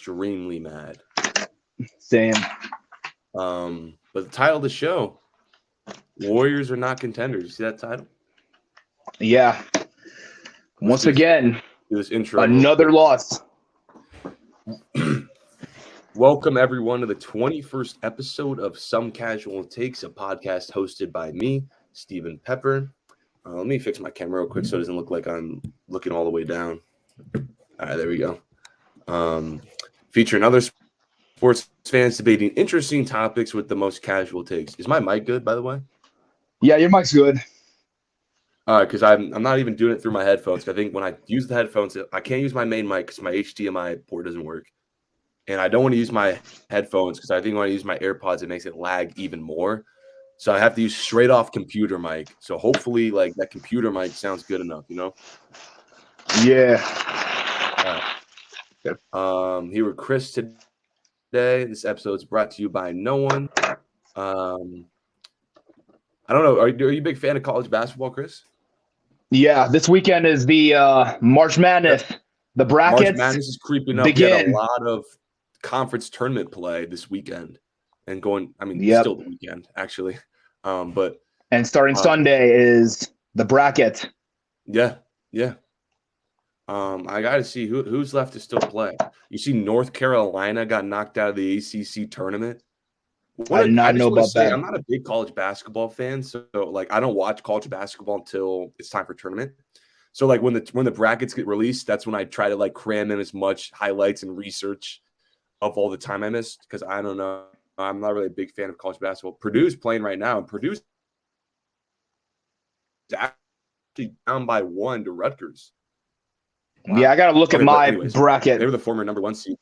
extremely mad. Same. But the title of the show, Warriors are not contenders. You see that title? Yeah. Once again, do this intro. Another loss. Welcome, everyone, to the 21st episode of Some Casual Takes, a podcast hosted by me, Stephen Pepper. Let me fix my camera real quick so it doesn't look like I'm looking all the way down. All right, there we go. Featuring other sports fans debating interesting topics with the most casual takes. Is my mic good, by the way? Yeah, your mic's good. All right, because I'm not even doing it through my headphones. I think when I use the headphones, I can't use my main mic because my HDMI port doesn't work. And I don't want to use my headphones because I think when I use my AirPods, it makes it lag even more. So I have to use straight off computer mic. So hopefully, like, that computer mic sounds good enough, you know? Yeah. All right. Here with Chris today. This episode is brought to you by no one. I don't know. Are you a big fan of college basketball, Chris? Yeah, this weekend is the March Madness. The brackets March Madness is creeping up. Begin. We had a lot of conference tournament play this weekend and going. I mean, still the weekend actually, but starting Sunday is the bracket. Yeah. I got to see who's left to still play. You see, North Carolina got knocked out of the ACC tournament. I did not know about that. I'm not a big college basketball fan, so like I don't watch college basketball until it's time for tournament. So like when the brackets get released, that's when I try to like cram in as much highlights and research of all the time I missed because I don't know. I'm not really a big fan of college basketball. Purdue's playing right now, and Purdue's actually down by 1 to Rutgers. Wow. Yeah, I got to look at my bracket. They were the former number 1 seed.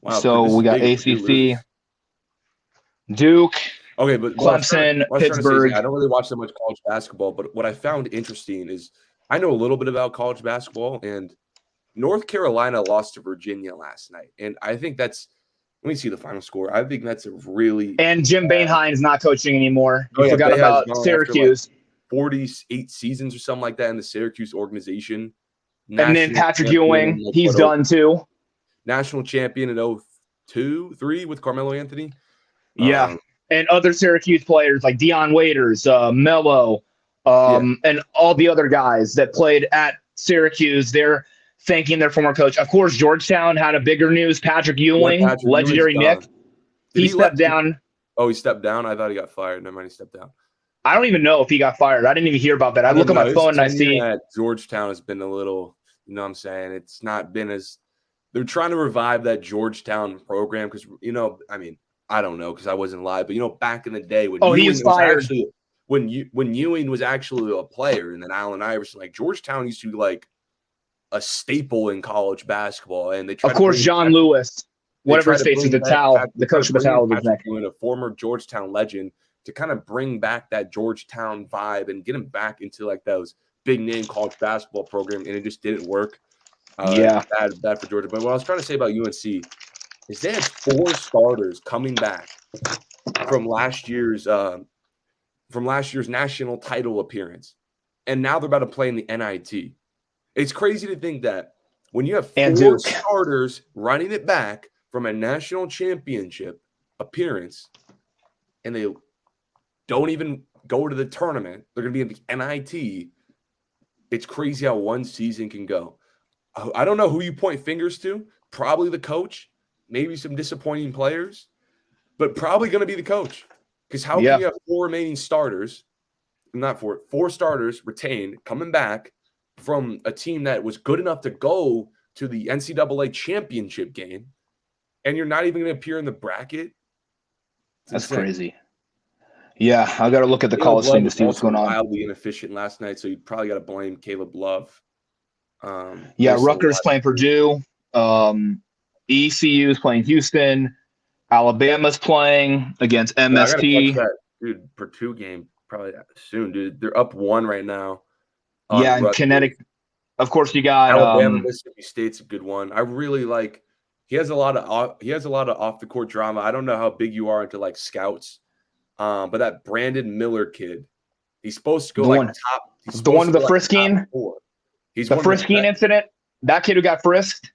Wow, so we got ACC, Duke, okay, but Clemson, Pittsburgh. I don't really watch that much college basketball, but what I found interesting is I know a little bit about college basketball, and North Carolina lost to Virginia last night, and I think that's. Let me see the final score. I think that's a really. And Jim Boeheim is not coaching anymore. You forgot about Syracuse. Like 48 seasons or something like that in the Syracuse organization. And then Patrick Ewing, he's done too. National champion in 2002-03 with Carmelo Anthony. Yeah. And other Syracuse players like Deion Waiters, Melo, and all the other guys that played at Syracuse, they're thanking their former coach. Of course, Georgetown had a bigger news. Patrick Ewing, legendary Nick. He stepped down. Oh, he stepped down? I thought he got fired. Never mind, he stepped down. I don't even know if he got fired. I didn't even hear about that. I look at my phone and I see Georgetown has been a little, you know what I'm saying? It's not been as – they're trying to revive that Georgetown program because, you know, I mean, I don't know because I wasn't live, but, you know, back in the day when he was fired. When Ewing was actually a player and then Allen Iverson, like Georgetown used to be like a staple in college basketball. And they tried of course, John Lewis, whatever his face is, the coach of the towel. A former Georgetown legend to kind of bring back that Georgetown vibe and get him back into like those big name college basketball program, and it just didn't work. Bad for Georgia. But what I was trying to say about UNC is they had 4 starters coming back from last year's national title appearance, and now they're about to play in the NIT. It's crazy to think that when you have 4 starters running it back from a national championship appearance, and they don't even go to the tournament, they're going to be in the NIT. It's crazy how one season can go. I don't know who you point fingers to. Probably the coach, maybe some disappointing players, but probably going to be the coach. Because how can you have 4 remaining starters, not 4 starters retained, coming back from a team that was good enough to go to the NCAA championship game, and you're not even going to appear in the bracket? That's crazy. Yeah, I got to look at the college thing to see what's going on. Wildly inefficient last night, so you probably got to blame Caleb Love. Rutgers playing Purdue. ECU is playing Houston. Alabama's playing against MST. Dude, Purdue game probably soon, dude. They're up 1 right now. And Connecticut. Of course, you got Alabama. Mississippi State's a good one. I really like. He has a lot of off the court drama. I don't know how big you are into like scouts. But that Brandon Miller kid, he's supposed to go top. The one with the frisking. He's the frisking incident. That kid who got frisked.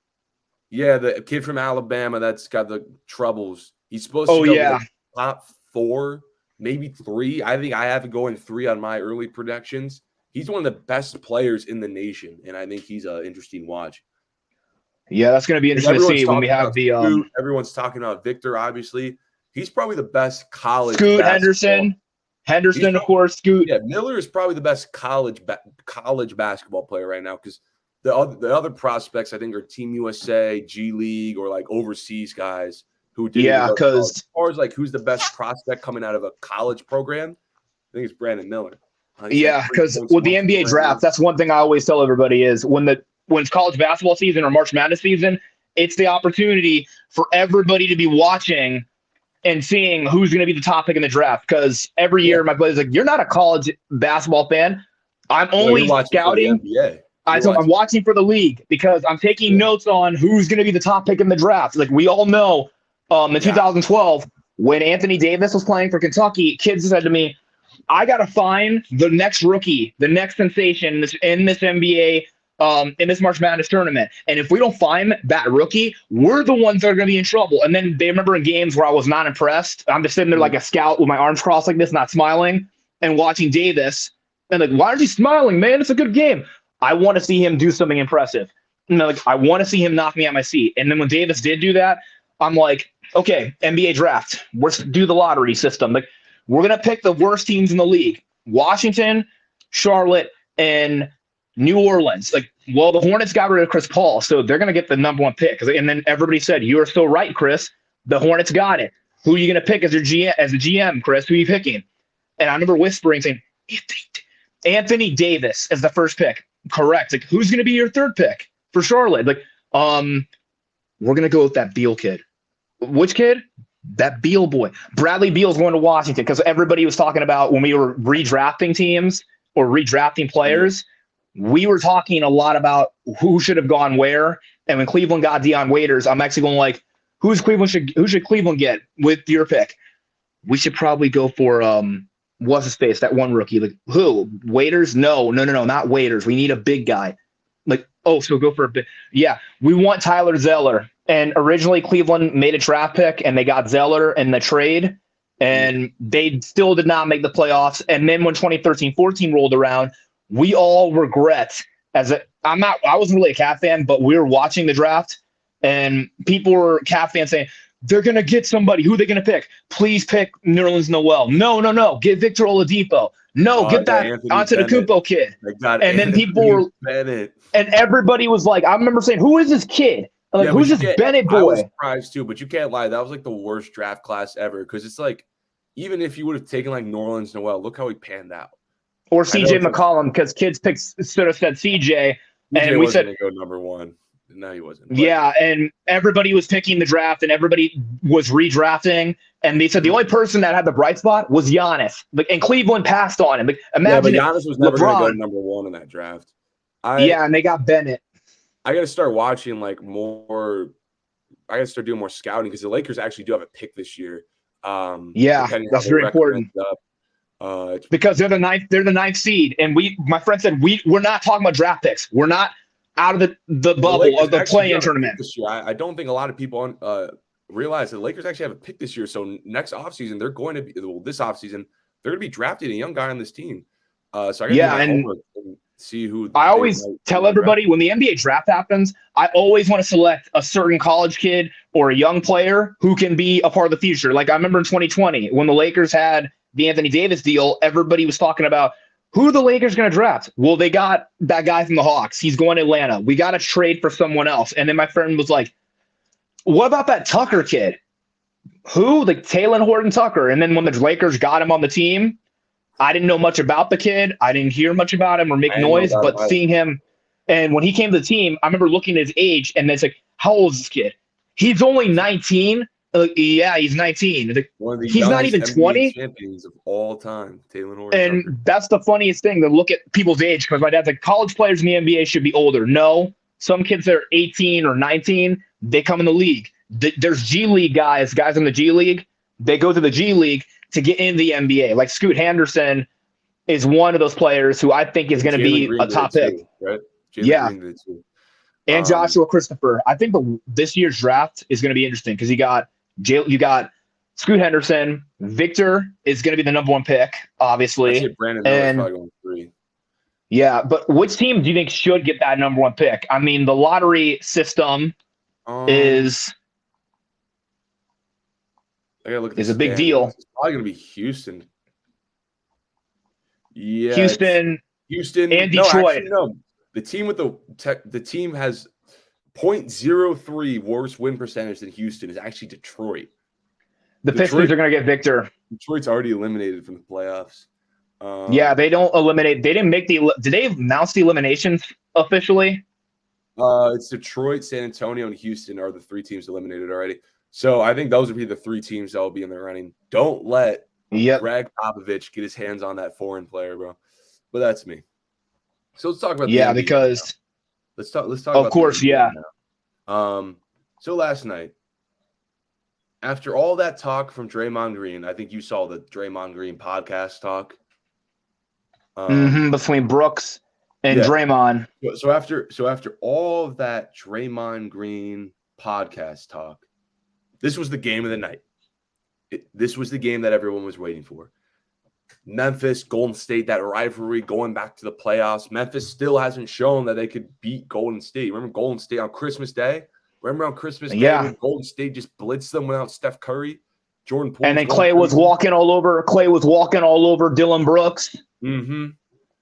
Yeah, the kid from Alabama that's got the troubles. He's supposed to go like top 4, maybe 3. I think I have it going 3 on my early predictions. He's one of the best players in the nation, and I think he's an interesting watch. Yeah, that's going to be interesting to see when we have the Scoot. Everyone's talking about Victor, obviously. He's probably the best college Scoot basketball. Henderson, of course, Scoot. Yeah, Miller is probably the best college basketball player right now because the other prospects, I think, are Team USA, G League, or like overseas guys who did. Yeah, because as far as like who's the best prospect coming out of a college program, I think it's Brandon Miller. Yeah, because with the NBA draft, that's one thing I always tell everybody is when it's college basketball season or March Madness season, it's the opportunity for everybody to be watching and seeing who's going to be the top pick in the draft. Because every year my buddy's like, "You're not a college basketball fan. I'm only scouting. I'm watching for the league because I'm taking notes on who's going to be the top pick in the draft." Like we all know, in 2012 when Anthony Davis was playing for Kentucky, kids said to me, "I got to find the next rookie, the next sensation in this NBA." In this March Madness tournament. And if we don't find that rookie, we're the ones that are going to be in trouble. And then they remember in games where I was not impressed. I'm just sitting there like a scout with my arms crossed like this, not smiling, and watching Davis. And like, why aren't you smiling, man? It's a good game. I want to see him do something impressive. And like, I want to see him knock me out my seat. And then when Davis did do that, I'm like, okay, NBA draft. Let's do the lottery system. Like, we're going to pick the worst teams in the league. Washington, Charlotte, and New Orleans. Like, well, the Hornets got rid of Chris Paul, so they're going to get the number 1 pick. And then everybody said, "You are so right, Chris. The Hornets got it. Who are you going to pick as your GM, as the GM, Chris? Who are you picking?" And I remember whispering, saying, "Anthony Davis as the first pick." Correct. Like, who's going to be your 3rd pick for Charlotte? Like, we're going to go with that Beal kid. Which kid? That Beal boy. Bradley Beal's going to Washington because everybody was talking about when we were redrafting teams or redrafting players. We were talking a lot about who should have gone where, and when Cleveland got Dion Waiters, I'm actually going like, who should Cleveland get with your pick? We should probably go for what's his face, that one rookie. Like, who? Waiters? No, not Waiters. We need a big guy. Like, oh, so go for a big. Yeah, we want Tyler Zeller. And originally Cleveland made a draft pick, and they got Zeller in the trade, and they still did not make the playoffs. And then when 2013-14 rolled around, we all regret I wasn't really a Cat fan, but we were watching the draft and people were Cat fans saying, "They're going to get somebody. Who are they going to pick? Please pick Nerlens Noel. No. Get Victor Oladipo. No, get that Antetokounmpo kid." And then people were, Bennett. And everybody was like, I remember saying, "Who is this kid? Like, who's this Bennett boy?" I was surprised too, but you can't lie. That was like the worst draft class ever. Cause it's like, even if you would have taken like Nerlens Noel, look how he panned out. Or CJ McCollum, because kids should have said CJ, and we said go number 1. No, he wasn't. Yeah, and everybody was picking the draft, and everybody was redrafting, and they said the only person that had the bright spot was Giannis. Like, and Cleveland passed on him. Like, imagine but Giannis was never going to go number 1 in that draft. And they got Bennett. I got to start watching like more. I got to start doing more scouting because the Lakers actually do have a pick this year. That's very important. Because they're the ninth seed, and my friend said we're not talking about draft picks. We're not out of the bubble of the play-in tournament. This year. I don't think a lot of people realize the Lakers actually have a pick this year. So next offseason, they're going to be this offseason, they're going to be drafting a young guy on this team. So I got to do my homework and see who. I always tell everybody when the NBA draft happens, I always want to select a certain college kid or a young player who can be a part of the future. Like I remember in 2020 when the Lakers had the Anthony Davis deal, everybody was talking about who the Lakers going to draft. Well, they got that guy from the Hawks. He's going to Atlanta. We got to trade for someone else. And then my friend was like, what about that Tucker kid? Who? Like Talen Horton-Tucker. And then when the Lakers got him on the team, I didn't know much about the kid. I didn't hear much about him or make noise, but seeing him. And when he came to the team, I remember looking at his age and it's like, how old is this kid? He's only 19. Yeah, he's 19. He's not even 20. Champions of all time, Talen Horton. And that's the funniest thing to look at people's age because my dad's like, college players in the NBA should be older. No, some kids that are 18 or 19, they come in the league. There's G League guys in the G League. They go to the G League to get in the NBA. Like Scoot Henderson is one of those players who I think is going to be a top pick. Right? Yeah. And Joshua Christopher. I think this year's draft is going to be interesting because you got Scoot Henderson. Victor is going to be the number 1 pick, obviously. I say Brandon Miller's probably going 3. Yeah, but which team do you think should get that number 1 pick? I mean, the lottery system is I gotta look at a big deal. It's probably going to be Houston. Yeah, Houston, and Detroit. Actually, no. The team with the team has 0.03 worse win percentage than Houston is actually Detroit. The Pistons are going to get Victor. Detroit's already eliminated from the playoffs. Yeah, they don't eliminate. They didn't make the. Did they announce the eliminations officially? It's Detroit, San Antonio, and Houston are the 3 teams eliminated already. So I think those would be the 3 teams that will be in the running. Don't let Greg Popovich get his hands on that foreign player, bro. But that's me. So let's talk about the NBA because now. Let's talk. Of course, yeah. Now. So last night, after all that talk from Draymond Green, I think you saw the Draymond Green podcast talk. Between Brooks and Draymond. So after all of that Draymond Green podcast talk, this was the game of the night. This was the game that everyone was waiting for. Memphis, Golden State, that rivalry going back to the playoffs. Memphis still hasn't shown that they could beat Golden State. Remember Golden State on Christmas Day? Remember on Christmas Day when Golden State just blitzed them without Steph Curry? Jordan Poole. And then Clay was walking all over Dylan Brooks. Mm-hmm.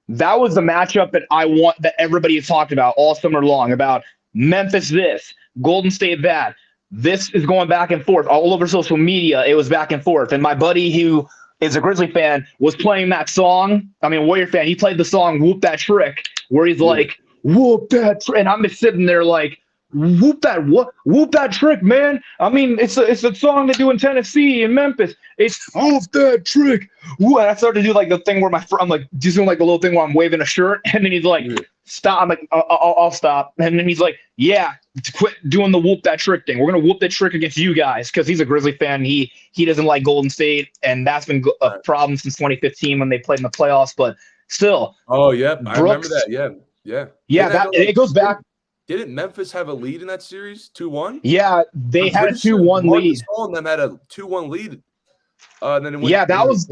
That was the matchup that everybody has talked about all summer long, about Memphis this, Golden State that. This is going back and forth. All over social media, it was back and forth. And my buddy who is a Grizzly fan was playing that song. I mean, Warrior fan. He played the song "Whoop That Trick," where he's like, "Whoop that," and I'm just sitting there like, "Whoop that trick, man." I mean, it's a song they do in Tennessee and Memphis. It's "Whoop that trick." Woo. And I started to do like the thing where I'm like just doing like the little thing where I'm waving a shirt, and then he's like, "Stop!" I'm like, "I'll stop." And then he's like, "Yeah, quit doing the whoop that trick thing. We're gonna whoop that trick against you guys," because he's a Grizzly fan. He doesn't like Golden State, and that's been a problem since 2015 when they played in the playoffs. But still, I remember that. Yeah. It goes back. Didn't Memphis have a lead in that series, 2-1? Yeah, they had a 2-1 lead. And them had a 2-1 lead. Then that was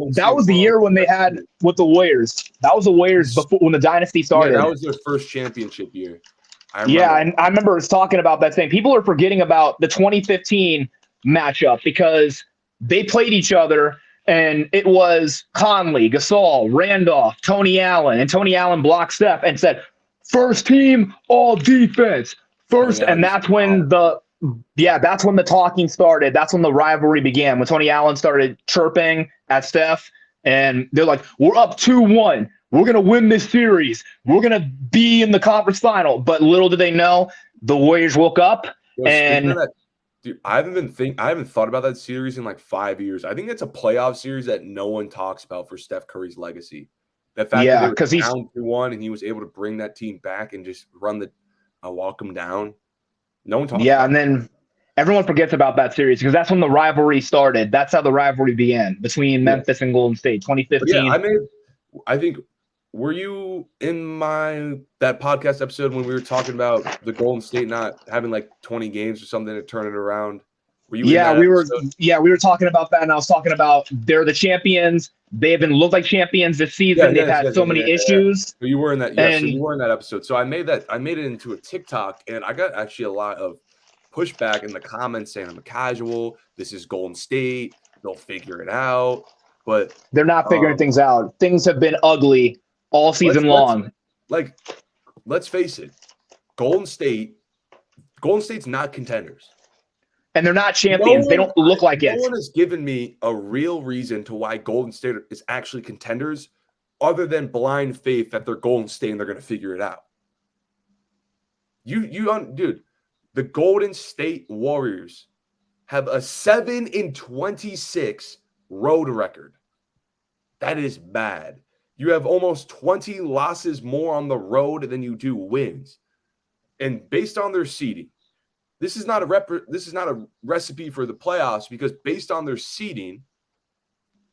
the year when they had with the Warriors. That was the Warriors before when the dynasty started. Yeah, that was their first championship year. And I remember talking about that thing. People are forgetting about the 2015 matchup because they played each other, and it was Conley, Gasol, Randolph, Tony Allen, and Tony Allen blocked Steph and said, "First team, all defense." First, and that's when that's when the talking started. That's when the rivalry began. When Tony Allen started chirping at Steph, and they're like, "We're up 2-1. We're gonna win this series. We're gonna be in the conference final." But little did they know, the Warriors woke up and. Dude, I haven't thought about that series in like 5 years. I think it's a playoff series that no one talks about for Steph Curry's legacy. The fact that because he's down 2-1 and he was able to bring that team back and just run the walk them down. No one talks about and then everyone forgets about that series because that's when the rivalry started. That's how the rivalry began between Memphis and Golden State, 2015. I think were you in that podcast episode when we were talking about the Golden State not having like 20 games or something to turn it around? Were you we were talking about that, and I was talking about they're the champions. They haven't looked like champions this season. They've had so many issues. So you were in that. Yeah, so you were in that episode. So I made it into a TikTok, and I got actually a lot of pushback in the comments saying I'm a casual. This is Golden State. They'll figure it out. But they're not figuring things out. Things have been ugly all season long. Let's face it. Golden State's not contenders. And they're not champions. They don't look like it. No one has given me a real reason to why Golden State is actually contenders other than blind faith that they're Golden State and they're going to figure it out. Dude, the Golden State Warriors have a 7-26 road record. That is bad. You have almost 20 losses more on the road than you do wins. And based on their seeding, this is not a recipe for the playoffs because based on their seeding,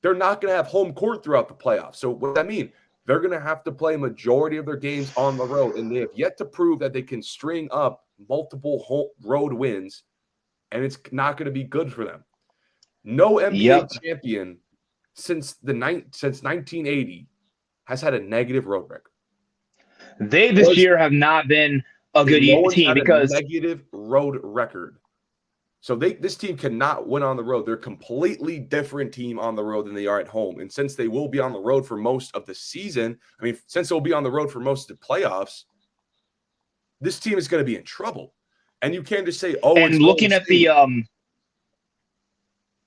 they're not going to have home court throughout the playoffs. So what does that mean? They're going to have to play a majority of their games on the road, and they have yet to prove that they can string up multiple road wins, and it's not going to be good for them. No NBA champion since 1980 has had a negative road record. They this year have not been a good team because a negative road record. So this team cannot win on the road. They're a completely different team on the road than they are at home. And since they will be on the road for most of the season, since they'll be on the road for most of the playoffs, this team is going to be in trouble. And you can't just say, "Oh." And looking at the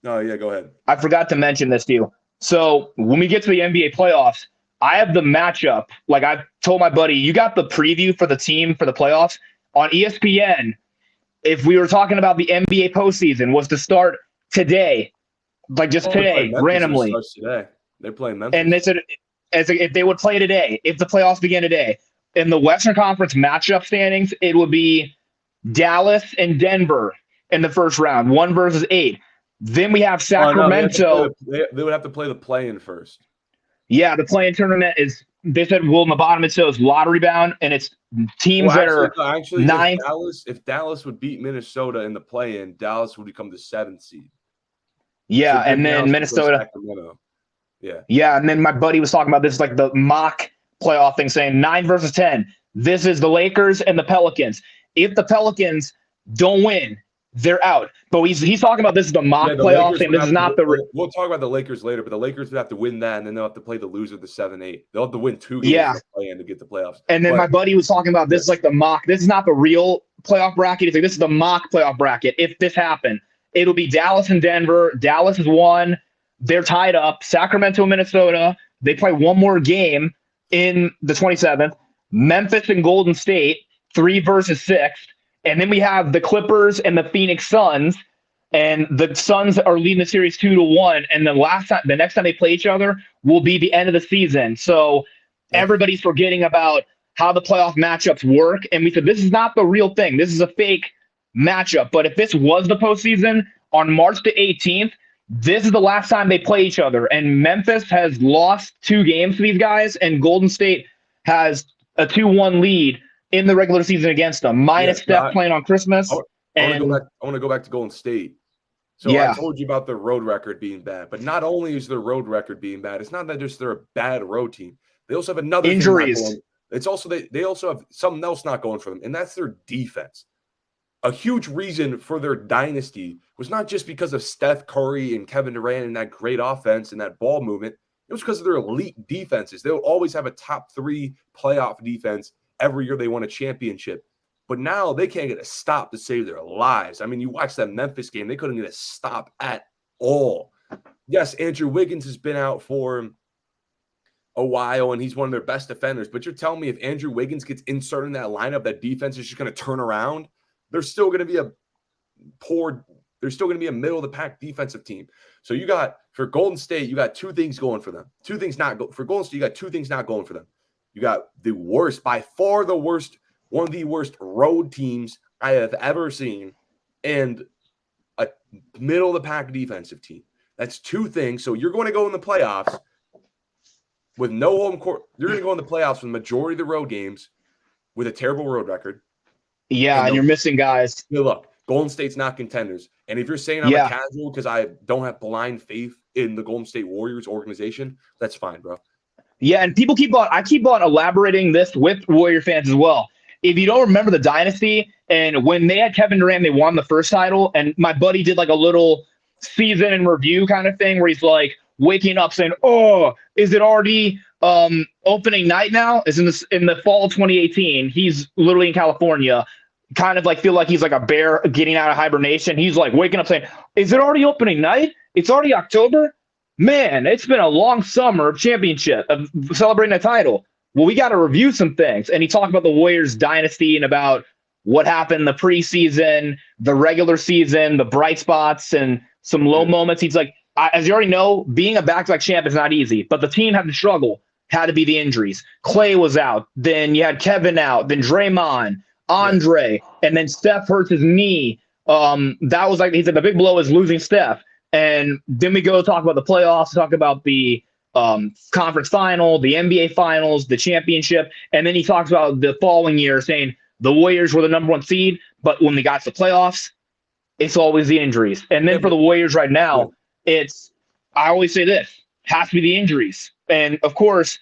Oh yeah, go ahead. I forgot to mention this to you. So when we get to the NBA playoffs, I have the matchup. Like I told my buddy, you got the preview for the team for the playoffs on ESPN. If we were talking about the NBA postseason, was to start today, like just today, randomly. Today. They're playing Memphis. And they said if they would play today, if the playoffs begin today, in the Western Conference matchup standings, it would be Dallas and Denver in the first round, 1 versus 8. Then we have Sacramento. They would have to play the play-in first. Yeah, the play-in tournament is. They said, well, in the bottom it says lottery bound, and it's teams that are ninth. If Dallas would beat Minnesota in the play-in, Dallas would become the 7th seed. Yeah, so and then Minnesota. Yeah. Yeah, and then my buddy was talking about this, like the mock playoff thing, saying 9 versus 10. This is the Lakers and the Pelicans. If the Pelicans don't win, they're out. But he's talking about this is the mock playoff thing. This is not the. We'll talk about the Lakers later, but the Lakers would have to win that, and then they'll have to play the loser of the 7-8. They'll have to win 2 games to play in to get the playoffs. And then my buddy was talking about this is like the mock. This is not the real playoff bracket. It's like this is the mock playoff bracket. If this happened, it'll be Dallas and Denver. Dallas is 1. They're tied up. Sacramento, Minnesota. They play one more game in the 27th. Memphis and Golden State, 3 versus 6. And then we have the Clippers and the Phoenix Suns, and the Suns are leading the series 2-1. And the next time they play each other will be the end of the season. So everybody's forgetting about how the playoff matchups work. And we said, this is not the real thing. This is a fake matchup. But if this was the postseason on March the 18th, this is the last time they play each other. And Memphis has lost 2 games to these guys, and Golden State has a 2-1 lead in the regular season against them, minus Steph playing on Christmas. I want to go back to Golden State. So I told you about their road record being bad, but not only is their road record being bad, it's not that just they're a bad road team. They also have another injuries. It's also they also have something else not going for them, and that's their defense. A huge reason for their dynasty was not just because of Steph Curry and Kevin Durant and that great offense and that ball movement. It was because of their elite defenses. They'll always have a top 3 playoff defense every year they won a championship. But now they can't get a stop to save their lives. I mean, you watch that Memphis game, they couldn't get a stop at all. Yes, Andrew Wiggins has been out for a while, and he's one of their best defenders. But you're telling me if Andrew Wiggins gets inserted in that lineup, that defense is just going to turn around? There's still going to be a middle-of-the-pack defensive team. So you got, for Golden State, you got 2 things going for them. For Golden State, you got 2 things not going for them. You got the worst, by far the worst, one of the worst road teams I have ever seen, and a middle-of-the-pack defensive team. That's 2 things. So you're going to go in the playoffs with no home court. You're going to go in the playoffs with the majority of the road games with a terrible road record. Yeah, and you're missing guys. Look, Golden State's not contenders. And if you're saying I'm a casual because I don't have blind faith in the Golden State Warriors organization, that's fine, bro. Yeah, and I keep on elaborating this with Warrior fans as well. If you don't remember the dynasty, and when they had Kevin Durant, they won the first title, and my buddy did like a little season in review kind of thing where he's like waking up saying, "Oh, is it already opening night now?" Is in the fall of 2018. He's literally in California, kind of like feel like he's like a bear getting out of hibernation. He's like waking up saying, "Is it already opening night? It's already October? Man, it's been a long summer of championship, of celebrating a title. Well, we got to review some things." And he talked about the Warriors dynasty and about what happened in the preseason, the regular season, the bright spots and some low moments. He's like, as you already know, being a back-to-back champ is not easy, but the team had to struggle, had to be the injuries. Clay was out. Then you had Kevin out, then Draymond, Andre, and then Steph hurts his knee. That was like, he said the big blow is losing Steph. And then we go talk about the playoffs, talk about the conference final, the NBA finals, the championship. And then he talks about the following year saying, the Warriors were the number 1 seed, but when they got to the playoffs, it's always the injuries. And then for the Warriors right now, I always say this, has to be the injuries. And of course,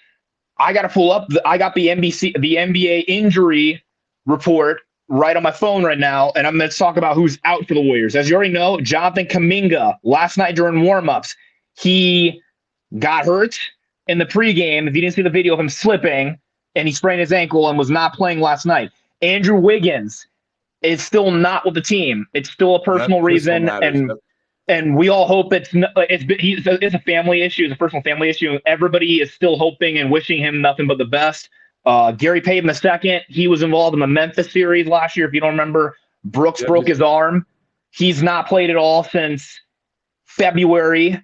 I got to pull up, I got the NBA injury report right on my phone right now, and I'm going to talk about who's out for the Warriors. As you already know, Jonathan Kuminga, last night during warmups, he got hurt in the pregame. If you didn't see the video of him slipping, and he sprained his ankle and was not playing last night. Andrew Wiggins is still not with the team. It's still a personal reason, and we all hope it's a family issue. It's a personal family issue. Everybody is still hoping and wishing him nothing but the best. Gary Payton II, he was involved in the Memphis series last year. If you don't remember, Brooks broke his arm. He's not played at all since February,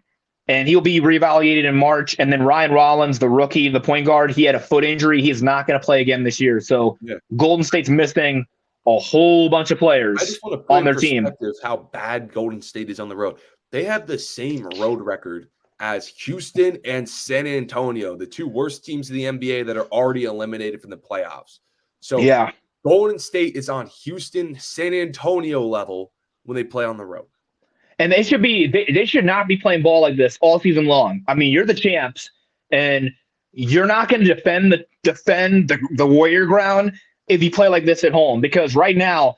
and he'll be reevaluated in March. And then Ryan Rollins, the rookie, the point guard, he had a foot injury. He's not going to play again this year. So Golden State's missing a whole bunch of players on their team. How bad Golden State is on the road. They have the same road record as Houston and San Antonio, the 2 worst teams in the NBA that are already eliminated from the playoffs. So Golden State is on Houston, San Antonio level when they play on the road. And they should not be playing ball like this all season long. I mean, you're the champs, and you're not going to defend the Warrior ground if you play like this at home. Because right now,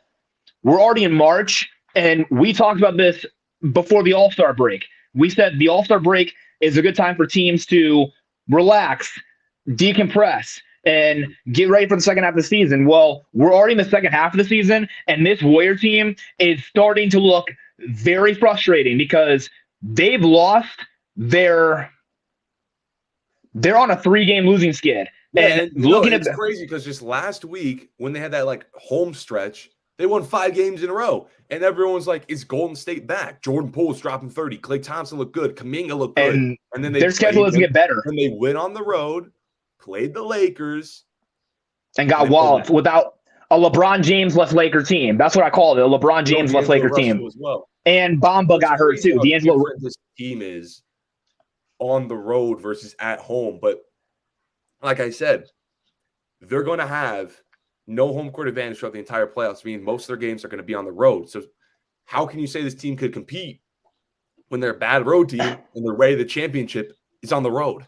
we're already in March, and we talked about this before the All-Star break. We said the All-Star break is a good time for teams to relax, decompress, and get ready for the second half of the season. Well, we're already in the second half of the season, and this Warrior team is starting to look very frustrating because they've lost they're on a 3-game losing skid. And it's crazy because just last week when they had that home stretch, they won 5 games in a row. And everyone's like, is Golden State back? Jordan Poole's dropping 30. Klay Thompson looked good. Kuminga looked good. And then their schedule doesn't get better. And they went on the road, played the Lakers. And got walloped without a LeBron James-less Laker team. That's what I call it, a LeBron James-less Laker team. And Bamba got hurt too. D'Angelo. This team is on the road versus at home. But like I said, they're going to have no home court advantage throughout the entire playoffs, meaning most of their games are going to be on the road. So how can you say this team could compete when they're a bad road team and their way to the championship is on the road?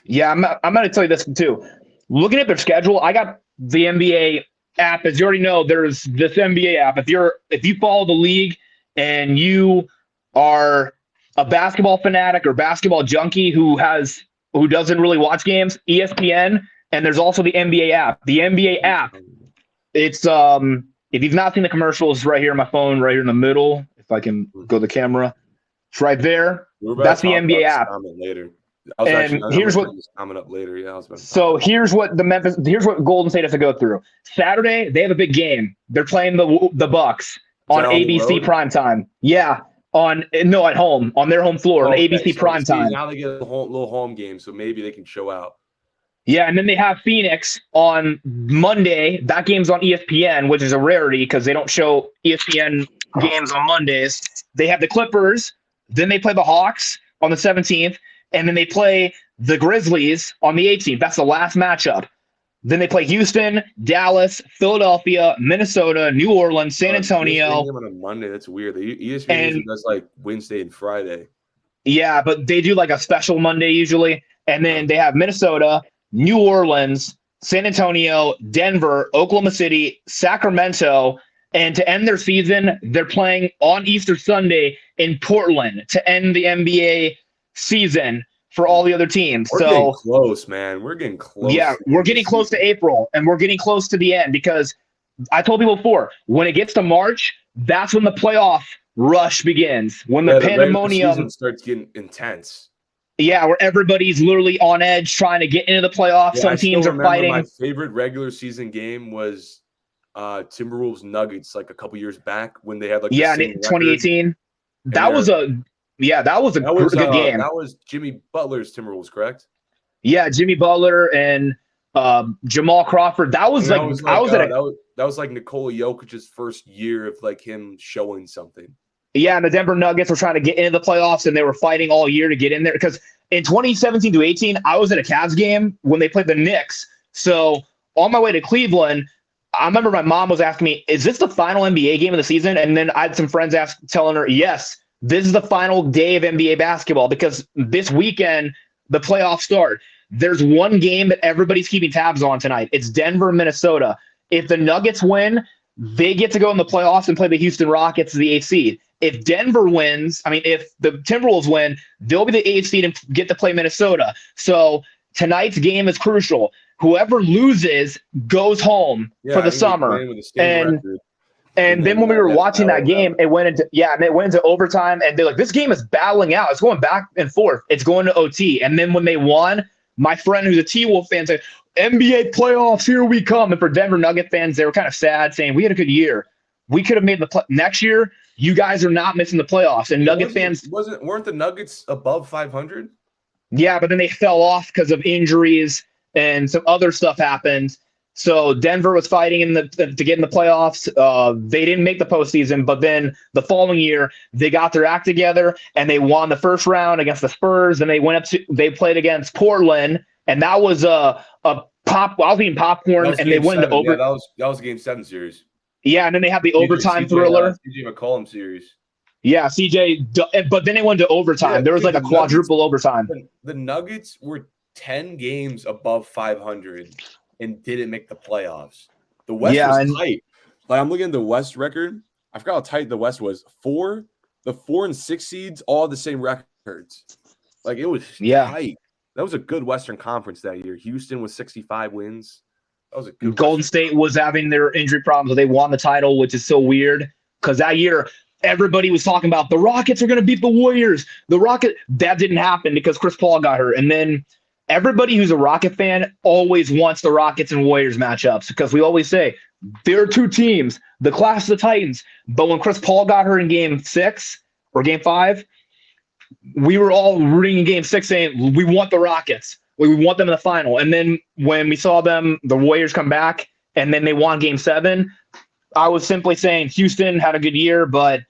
Yeah, I'm going to tell you this too. Looking at their schedule, I got the NBA app. As you already know, there's this NBA app. If you follow the league and you are a basketball fanatic or basketball junkie who doesn't really watch games, ESPN, and there's also the NBA app. The NBA app, it's if you've not seen the commercials, right here on my phone, right here in the middle. If I can go to the camera, it's right there. That's the NBA app. Later. Here's what coming up later. Yeah, here's what Golden State has to go through. Saturday, they have a big game. They're playing the Bucks on ABC primetime. Yeah, at home on their home floor on ABC primetime. Now they get a little home game, so maybe they can show out. Yeah, and then they have Phoenix on Monday. That game's on ESPN, which is a rarity because they don't show ESPN games on Mondays. They have the Clippers. Then they play the Hawks on the 17th. And then they play the Grizzlies on the 18th. That's the last matchup. Then they play Houston, Dallas, Philadelphia, Minnesota, New Orleans, San Antonio. On a Monday, that's weird. The ESPN does Wednesday and Friday. Yeah, but they do a special Monday usually. And then they have Minnesota, New Orleans, San Antonio, Denver, Oklahoma City, Sacramento. And to end their season, they're playing on Easter Sunday in Portland to end the NBA season for all the other teams. We're getting close, man. We're getting close. Yeah, we're getting close to April, and we're getting close to the end because I told people before, when it gets to March, that's when the playoff rush begins. When the pandemonium starts getting intense. Yeah, where everybody's literally on edge trying to get into the playoffs. Some teams are fighting. My favorite regular season game was Timberwolves Nuggets a couple years back when they had in 2018. That was a good game. That was Jimmy Butler's Timberwolves, correct? Yeah, Jimmy Butler and Jamal Crawford. That was Nikola Jokic's first year of him showing something. Yeah, and the Denver Nuggets were trying to get into the playoffs, and they were fighting all year to get in there. Because in 2017 to 18, I was at a Cavs game when they played the Knicks. So on my way to Cleveland, I remember my mom was asking me, is this the final NBA game of the season? And then I had some friends telling her, yes, this is the final day of NBA basketball because this weekend, the playoffs start. There's one game that everybody's keeping tabs on tonight. It's Denver, Minnesota. If the Nuggets win, they get to go in the playoffs and play the Houston Rockets as the 8th seed. If Denver wins, if the Timberwolves win, they'll be the 8th seed and get to play Minnesota. So tonight's game is crucial. Whoever loses goes home for the summer. And then when we were watching that game, it went into overtime, and they're like, this game is battling out. It's going back and forth. It's going to OT. And then when they won, my friend who's a T-Wolf fan said, NBA playoffs, here we come. And for Denver Nugget fans, they were kind of sad, saying, we had a good year. We could have made next year. You guys are not missing the playoffs. And Nugget fans weren't the Nuggets above 500? Yeah, but then they fell off because of injuries and some other stuff happened. So Denver was fighting to get in the playoffs. They didn't make the postseason, but then the following year they got their act together and they won the first round against the Spurs. And they played against Portland, and that was a pop. I was eating popcorn, and they went into over. Yeah, that was a Game 7 series. Yeah, and then they had the overtime thriller. CJ McCollum series. Yeah, CJ, but then they went to overtime. Yeah, there was like a quadruple overtime. The Nuggets were 10 games above 500 and didn't make the playoffs. The West was tight. Like, I'm looking at the West record. I forgot how tight the West was. The 4 and 6 seeds, all the same records. Like, it was tight. That was a good Western Conference that year. Houston was 65 wins. That was a good. Golden State was having their injury problems, but they won the title, which is so weird because that year everybody was talking about the Rockets are going to beat the Warriors. That didn't happen because Chris Paul got hurt. And then everybody who's a Rocket fan always wants the Rockets and Warriors matchups because we always say there are two teams, the class of the Titans. But when Chris Paul got hurt in Game 6 or Game 5, we were all rooting in Game 6 saying we want the Rockets. We want them in the final. And then when we saw the Warriors come back and then they won Game 7, I was simply saying Houston had a good year, but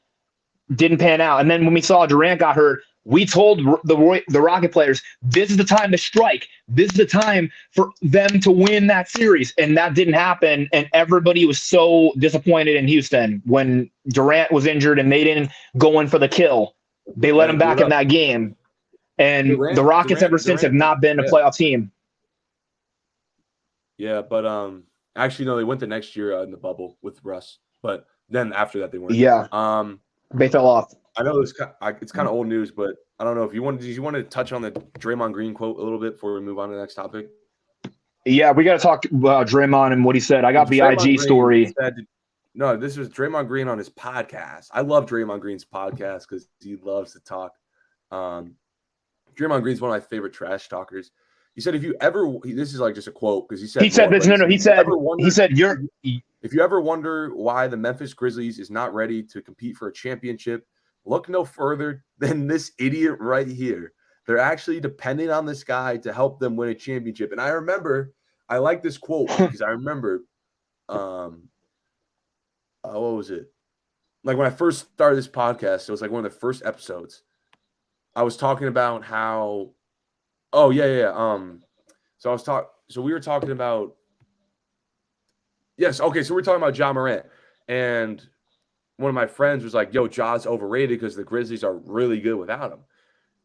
didn't pan out. And then when we saw Durant got hurt, we told the Rocket players, this is the time to strike. This is the time for them to win that series. And that didn't happen. And everybody was so disappointed in Houston when Durant was injured and they didn't go in for the kill. They let him back in that game. And the Rockets ever since have not been a playoff team. Yeah, but actually, no, they went the next year in the bubble with Russ. But then after that, they weren't. Yeah. They fell off. I know it's kind of old news, but I don't know if you want to touch on the Draymond Green quote a little bit before we move on to the next topic. Yeah, we got to talk about Draymond and what he said. I got the IG story. No, this was Draymond Green on his podcast. I love Draymond Green's podcast because he loves to talk. Draymond Green's one of my favorite trash talkers. He said, this is like just a quote because he said if you ever wonder why the Memphis Grizzlies is not ready to compete for a championship, look no further than this idiot right here. They're actually depending on this guy to help them win a championship. And I like this quote because I remember, what was it? Like when I first started this podcast, it was like one of the first episodes. I was talking about how, so we were talking about, so we're talking about Ja Morant, and one of my friends was like, yo, Ja's overrated because the Grizzlies are really good without him.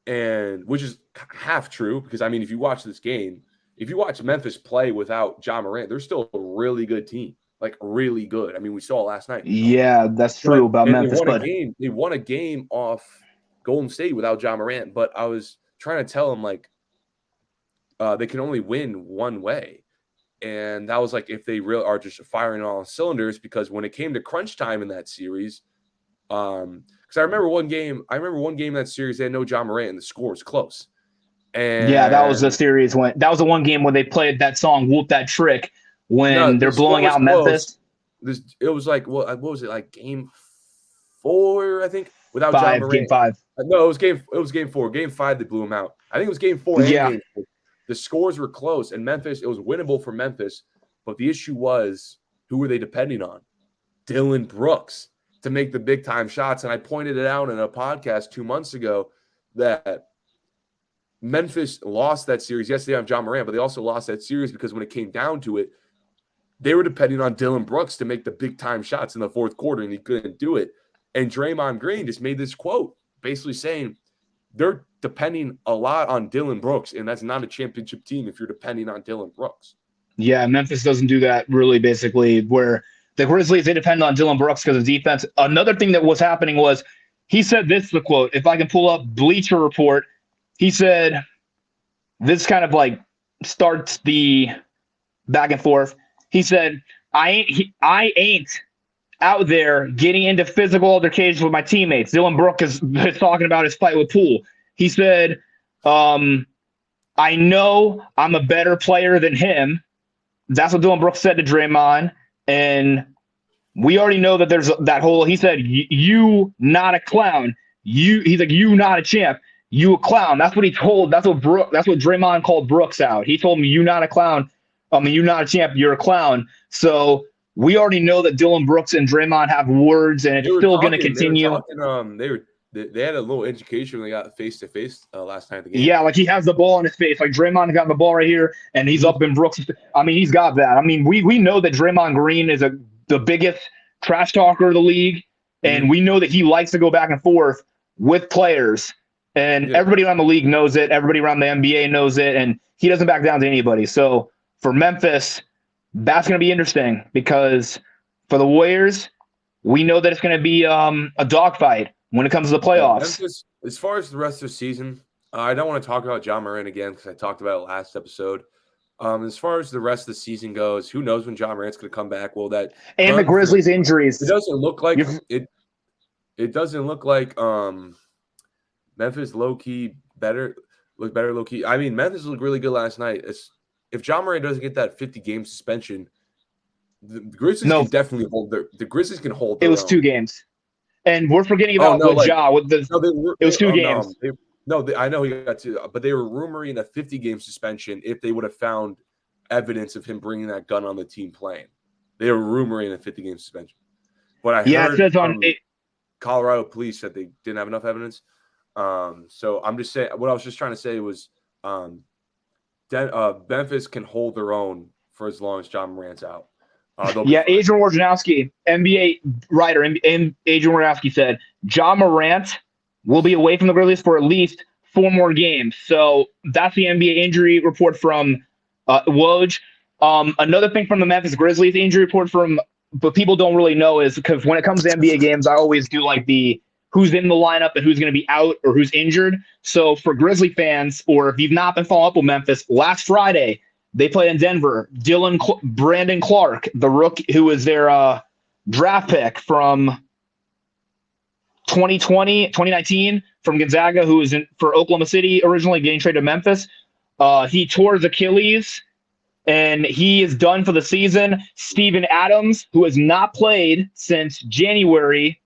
And which is half true because, I mean, if you watch Memphis play without Ja Morant, they're still a really good team, like really good. I mean, we saw it last night. Yeah, that's true about Memphis. They won a game off Golden State without Ja Morant, but I was trying to tell him, like, they can only win one way. And that was like if they really are just firing on all cylinders, because when it came to crunch time in that series, because I remember one game in that series, they had no Ja Morant and the score was close. And yeah, that was the series that was the one game when they played that song "Whoop That Trick" when they're blowing out Memphis. It was like what was it, like Game 4, I think, without Ja Morant. Game 5. No, it was Game 4. Game 5 they blew them out. I think it was Game 4 and Game 4. The scores were close, and Memphis, it was winnable for Memphis, but the issue was, who were they depending on? Dylan Brooks to make the big-time shots, and I pointed it out in a podcast 2 months ago that Memphis lost that series. Yes, they have Ja Morant, but they also lost that series because when it came down to it, they were depending on Dillon Brooks to make the big time shots in the fourth quarter, and he couldn't do it. And Draymond Green just made this quote basically saying they're depending a lot on Dillon Brooks, and that's not a championship team if you're depending on Dillon Brooks. Yeah, Memphis doesn't do that really, basically, where the Grizzlies, they depend on Dillon Brooks because of defense. Another thing that was happening was he said this, the quote, if I can pull up Bleacher Report, he said, this kind of like starts the back and forth. He said, I ain't out there getting into physical altercations with my teammates. Dillon Brooks is talking about his fight with Poole. He said, I know I'm a better player than him. That's what Dillon Brooks said to Draymond. And we already know that there's that whole, he said, you not a clown. He's like, you not a champ. You a clown. That's what he told. That's what Draymond called Brooks out. He told me, you not a clown. You not a champ. You're a clown. So we already know that Dillon Brooks and Draymond have words, and it's still going to continue. They had a little education when they got face-to-face last night at the game. Yeah, like he has the ball in his face. Like Draymond got the ball right here, and he's up in Brooks. He's got that. We know that Draymond Green is the biggest trash talker of the league, and we know that he likes to go back and forth with players. And everybody around the league knows it. Everybody around the NBA knows it, and he doesn't back down to anybody. So for Memphis, that's going to be interesting because for the Warriors, we know that it's going to be a dogfight when it comes to the playoffs. Memphis, as far as the rest of the season, I don't want to talk about Ja Morant again because I talked about it last episode. As far as the rest of the season goes, who knows when Ja Morant's going to come back? Well, that and the Grizzlies' injuries. It doesn't look like it. It doesn't look like Memphis low key better low key. Memphis looked really good last night. If Ja Morant doesn't get that 50-game suspension, the Grizzlies can definitely hold the Grizzlies can hold. It was own. 2 games, and we're forgetting about Ja. It was 2 games. I know he got 2, but they were rumoring a 50-game suspension if they would have found evidence of him bringing that gun on the team playing. They were rumoring a 50-game suspension, but I heard it says on Colorado police that they didn't have enough evidence. So I'm just saying. What I was just trying to say was, Memphis can hold their own for as long as Ja Morant's out. Adrian Wojnarowski, NBA writer, and Adrian Wojnarowski said Ja Morant will be away from the Grizzlies for at least 4 more games. So that's the NBA injury report from Woj. Another thing from the Memphis Grizzlies injury report but people don't really know is because when it comes to NBA games, I always do like the who's in the lineup and who's going to be out or who's injured. So for Grizzly fans, or if you've not been following up with Memphis, last Friday, they played in Denver. Brandon Clark, the rookie who was their draft pick from 2019 from Gonzaga, who was for Oklahoma City originally, getting traded to Memphis. He tore his Achilles, and he is done for the season. Steven Adams, who has not played since January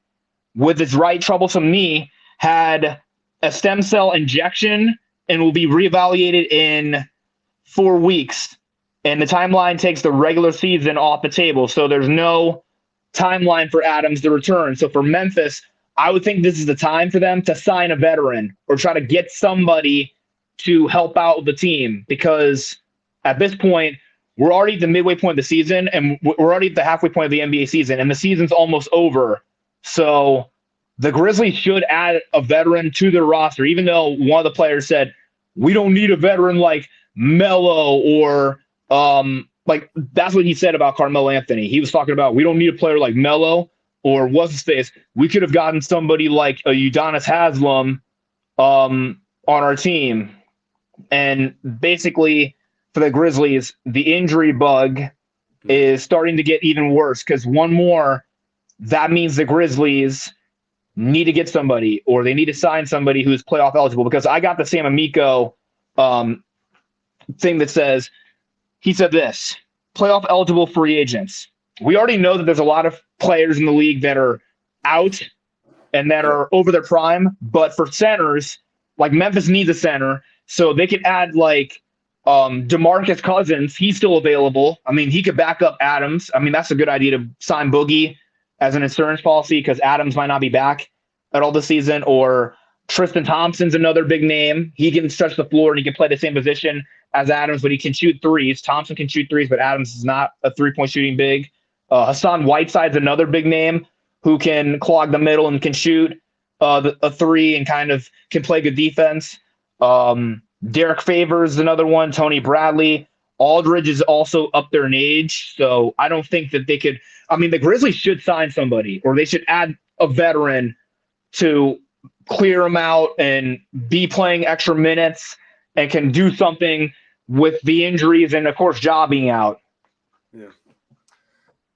with his right troublesome knee, had a stem cell injection and will be reevaluated in 4 weeks. And the timeline takes the regular season off the table. So there's no timeline for Adams to return. So for Memphis, I would think this is the time for them to sign a veteran or try to get somebody to help out the team, because at this point, we're already at the midway point of the season, and we're already at the halfway point of the NBA season, and the season's almost over. So the Grizzlies should add a veteran to their roster, even though one of the players said, we don't need a veteran like Melo or like that's what he said about Carmelo Anthony. He was talking about, we don't need a player like Melo or what's his face. We could have gotten somebody like a Udonis Haslem on our team. And basically for the Grizzlies, the injury bug is starting to get even worse, because one more, that means the Grizzlies need to get somebody, or they need to sign somebody who's playoff eligible. Because I got the Sam Amico thing that says, he said this, playoff eligible free agents. We already know that there's a lot of players in the league that are out and that are over their prime, but for centers, like Memphis needs a center, so they could add like DeMarcus Cousins. He's still available. He could back up Adams. That's a good idea to sign Boogie as an insurance policy, because Adams might not be back at all this season. Or Tristan Thompson's another big name. He can stretch the floor and he can play the same position as Adams, but he can shoot threes. Thompson can shoot threes, but Adams is not a three-point shooting big. Hassan Whiteside's another big name who can clog the middle and can shoot a three and kind of can play good defense. Derek Favors is another one. Tony Bradley. Aldridge is also up there in age, so I don't think that they could. I mean, the Grizzlies should sign somebody, or they should add a veteran to clear them out and be playing extra minutes and can do something with the injuries and, of course, Ja being out. Yeah.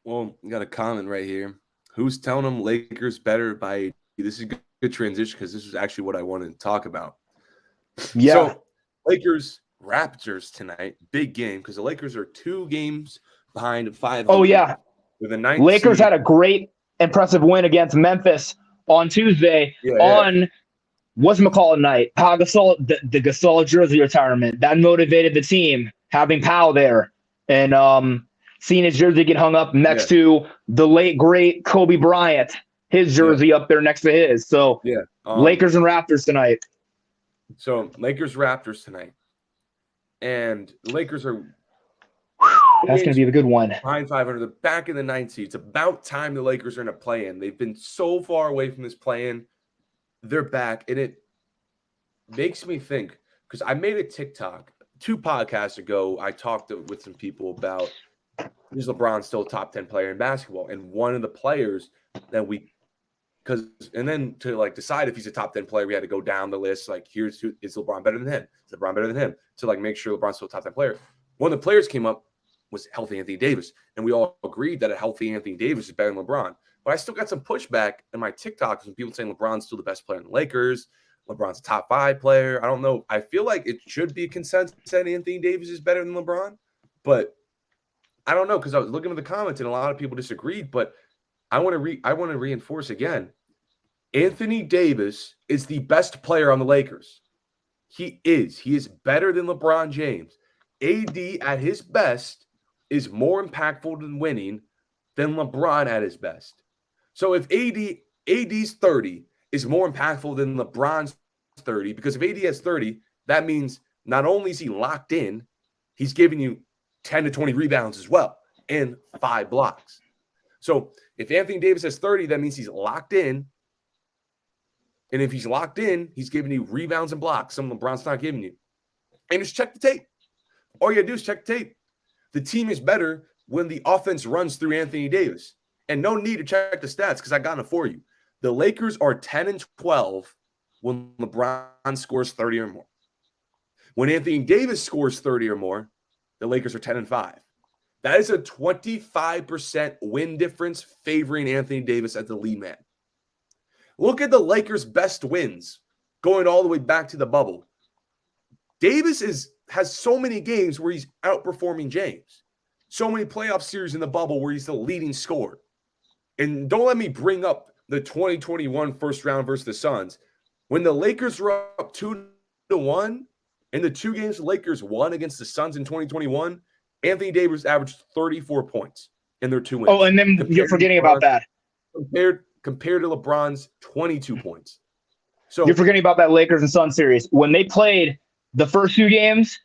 Well, you got a comment right here. Who's telling them Lakers better by this is a good transition because this is actually what I wanted to talk about. Yeah. So, Lakers Raptors tonight, big game because the Lakers are 2 games behind 5. Oh, yeah. With a Lakers had a great, impressive win against Memphis on Tuesday on whatchamacallit night. Pau Gasol, the Gasol jersey retirement. That motivated the team, having Pau there and seeing his jersey get hung up next to the late, great Kobe Bryant, his jersey up there next to his. So, Lakers and Raptors tonight. So, Lakers-Raptors tonight. And the Lakers are that's going to be a good one. Behind 500. They're back in the 9th seed. It's about time the Lakers are in a play-in. They've been so far away from this play-in. They're back. And it makes me think, because I made a TikTok 2 podcasts ago. I talked with some people about, is LeBron still a top 10 player in basketball? And one of the players that and then to like decide if he's a top 10 player, we had to go down the list. Like, here's who is LeBron better than him? Is LeBron better than him? To like make sure LeBron's still a top 10 player. One of the players came up was healthy Anthony Davis. And we all agreed that a healthy Anthony Davis is better than LeBron. But I still got some pushback in my TikToks from people saying LeBron's still the best player in the Lakers. LeBron's a top 5 player. I don't know. I feel like it should be a consensus that Anthony Davis is better than LeBron. But I don't know, because I was looking at the comments and a lot of people disagreed. But I want to reinforce again. Anthony Davis is the best player on the Lakers. He is. He is better than LeBron James. AD at his best is more impactful than winning than LeBron at his best. So if AD's 30 is more impactful than LeBron's 30, because if AD has 30, that means not only is he locked in, he's giving you 10 to 20 rebounds as well and 5 blocks. So if Anthony Davis has 30, that means he's locked in. And if he's locked in, he's giving you rebounds and blocks, something LeBron's not giving you. And just check the tape. All you got to do is check the tape. The team is better when the offense runs through Anthony Davis. And no need to check the stats because I got it for you. The Lakers are 10-12 when LeBron scores 30 or more. When Anthony Davis scores 30 or more, the Lakers are 10-5. That is a 25% win difference favoring Anthony Davis as the lead man. Look at the Lakers' best wins going all the way back to the bubble. Davis has so many games where he's outperforming James. So many playoff series in the bubble where he's the leading scorer. And don't let me bring up the 2021 first round versus the Suns. When the Lakers were up 2-1, in the 2 games the Lakers won against the Suns in 2021, Anthony Davis averaged 34 points in their 2 wins. Oh, and then you're forgetting about that. Compared to LeBron's 22 points. So you're forgetting about that Lakers and Suns series. When they played the first 2 games,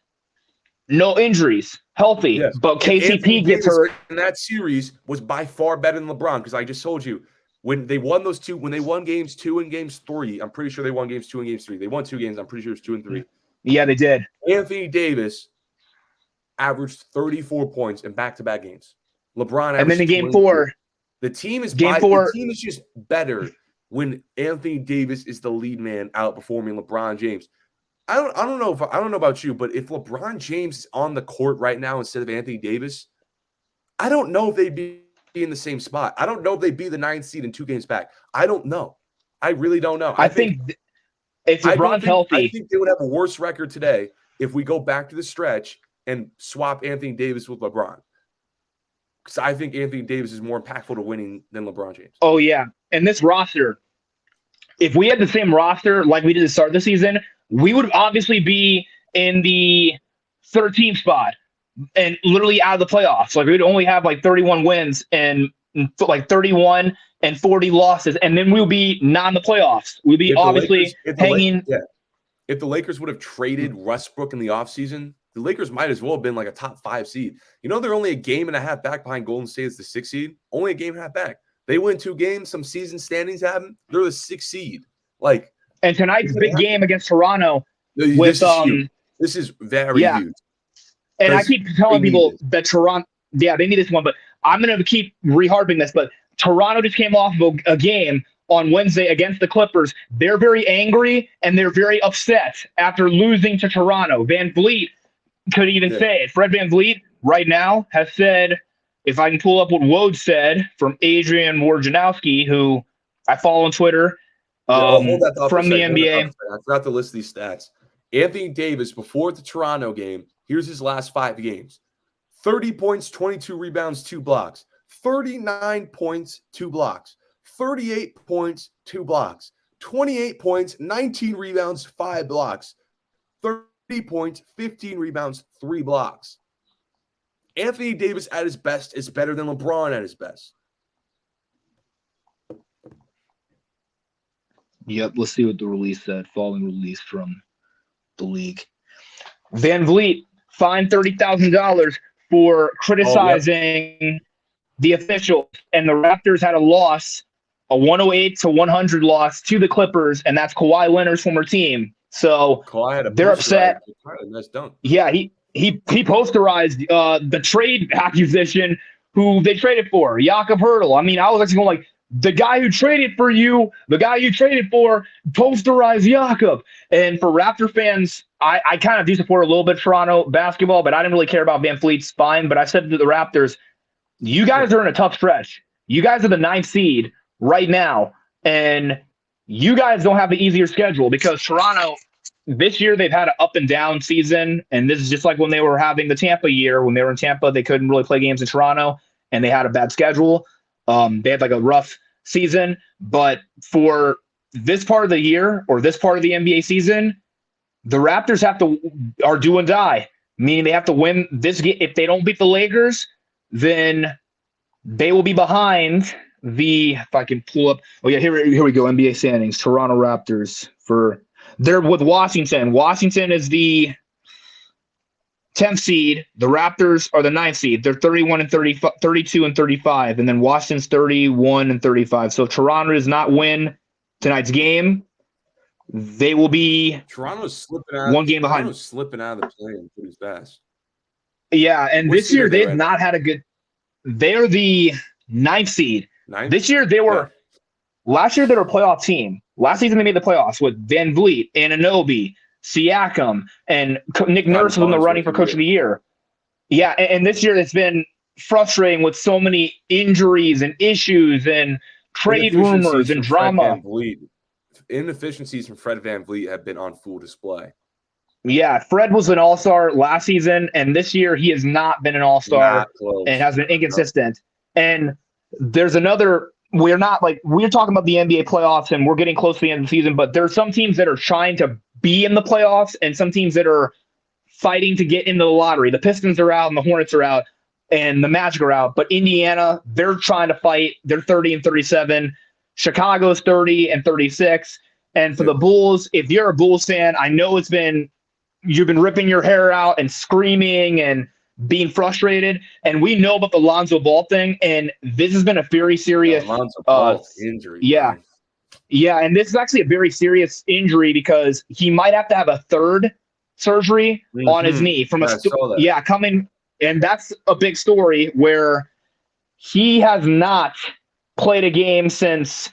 no injuries, healthy, yes. But KCP gets hurt. And that series was by far better than LeBron because I just told you when they won those 2, when they won games 2 and games 3, I'm pretty sure they won games 2 and games 3. They won 2 games. I'm pretty sure it was 2 and 3. Yeah, they did. Anthony Davis averaged 34 points in back-to-back games. LeBron averaged and then in game 4. The team is Game 4. The team is just better when Anthony Davis is the lead man outperforming LeBron James. I don't know about you, but if LeBron James is on the court right now instead of Anthony Davis, I don't know if they'd be in the same spot. I don't know if they'd be the 9th seed in 2 games back. I don't know. I really don't know. I think if LeBron's healthy, I think they would have a worse record today if we go back to the stretch and swap Anthony Davis with LeBron. Because I think Anthony Davis is more impactful to winning than LeBron James. Oh, yeah. And this roster, if we had the same roster like we did to start the season, we would obviously be in the 13th spot and literally out of the playoffs. Like, we'd only have like 31 wins and like 31 and 40 losses, and then we'll be not in the playoffs. We'll be obviously hanging. If the Lakers would have traded Westbrook in the offseason, the Lakers might as well have been like a top 5 seed. You know, they're only a game and a half back behind Golden State as the 6th seed. Only a game and a half back. They win 2 games. Some season standings happen. They're the 6th seed. Like, and tonight's big game against Toronto. This is very huge. And I keep telling people that Toronto, they need this one, but I'm going to keep reharping this. But Toronto just came off of a game on Wednesday against the Clippers. They're very angry and they're very upset after losing to Toronto. Van Vliet could even say it. Fred Van Vliet right now has said, if I can pull up what Woj said from Adrian Wojnarowski, who I follow on Twitter, from the NBA. I forgot to list these stats. Anthony Davis, before the Toronto game, here's his last 5 games. 30 points, 22 rebounds, 2 blocks. 39 points, 2 blocks. 38 points, 2 blocks. 28 points, 19 rebounds, 5 blocks. 30 points, 15 rebounds, 3 blocks. Anthony Davis at his best is better than LeBron at his best. Yep, let's see what the release said. Following release from the league. Van Vliet fined $30,000 for criticizing the officials, and the Raptors had a loss, a 108-100 loss to the Clippers, and that's Kawhi Leonard's former team. So they're upset. Nice dunk. Yeah, he posterized the trade acquisition who they traded for, Jakob Hurtel. I mean, I was actually going like, the guy who traded for you, the guy you traded for, posterized Jakob. And for Raptor fans, I kind of do support a little bit Toronto basketball, but I didn't really care about Van Vliet's fine. But I said to the Raptors, you guys are in a tough stretch. You guys are the 9th seed right now, and you guys don't have the easier schedule because Toronto, this year they've had an up and down season, and this is just like when they were having the Tampa year. When they were in Tampa, they couldn't really play games in Toronto, and they had a bad schedule. They had like a rough season, but for this part of the year or this part of the NBA season, the Raptors are do and die, meaning they have to win this game. If they don't beat the Lakers, then they will be behind if I can pull up. Oh yeah, here we go. NBA standings. Toronto Raptors they're with Washington. Washington is the 10th seed. The Raptors are the 9th seed. They're 31 and 30, 32 and 35, and then Washington's 31 and 35. So if Toronto does not win tonight's game, they will be Toronto's slipping out. 1 game behind. Toronto's slipping out of the play pretty fast. Yeah, and this year they've not had a good. They're the 9th seed. This year they were. Yeah. Last year they were a playoff team. Last season they made the playoffs with Van Vliet, Anunoby, Siakam, and Nick Nurse was in the running for Coach of the Year. Yeah, and this year it's been frustrating with so many injuries and issues and trade rumors and drama. Inefficiencies from Fred Van Vliet have been on full display. Yeah, Fred was an all-star last season, and this year he has not been an all-star and has been inconsistent. And there's another – we're talking about the NBA playoffs, and we're getting close to the end of the season, but there are some teams that are trying to be in the playoffs and some teams that are fighting to get into the lottery. The Pistons are out and the Hornets are out and the Magic are out. But Indiana, they're trying to fight. They're 30 and 37. Chicago's 30 and 36. And for the Bulls, if you're a Bulls fan, I know you've been ripping your hair out and screaming and being frustrated. And we know about the Lonzo Ball thing. And this has been a very serious Lonzo Ball injury. Yeah. Man. Yeah, and this is actually a very serious injury because he might have to have a 3rd surgery on his knee from coming, and that's a big story where he has not played a game since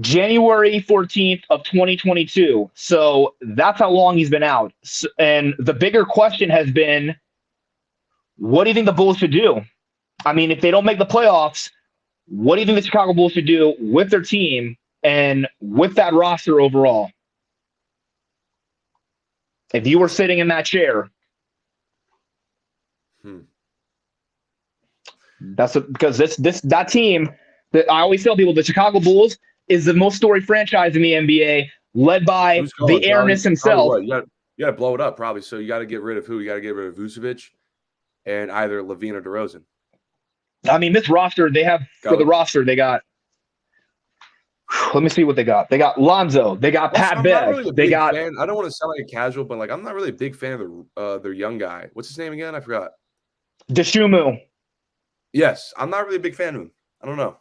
January 14th of 2022. So that's how long he's been out. And the bigger question has been, what do you think the Bulls should do? I mean, if they don't make the playoffs, what do you think the Chicago Bulls should do with their team and with that roster overall? If you were sitting in that chair, because that team that I always tell people, the Chicago Bulls is the most storied franchise in the NBA, led by the Airness himself. You got to blow it up probably. So you got to get rid of who? You got to get rid of Vucevic and either Levine or DeRozan. I mean, this roster they have for the roster they got. Let me see what they got. They got Lonzo. They got Pat Bev. I'm not really a big fan. I don't want to sound like a casual, but like I'm not really a big fan of their young guy. What's his name again? I forgot. Deshumu. Yes, I'm not really a big fan of him. I don't know.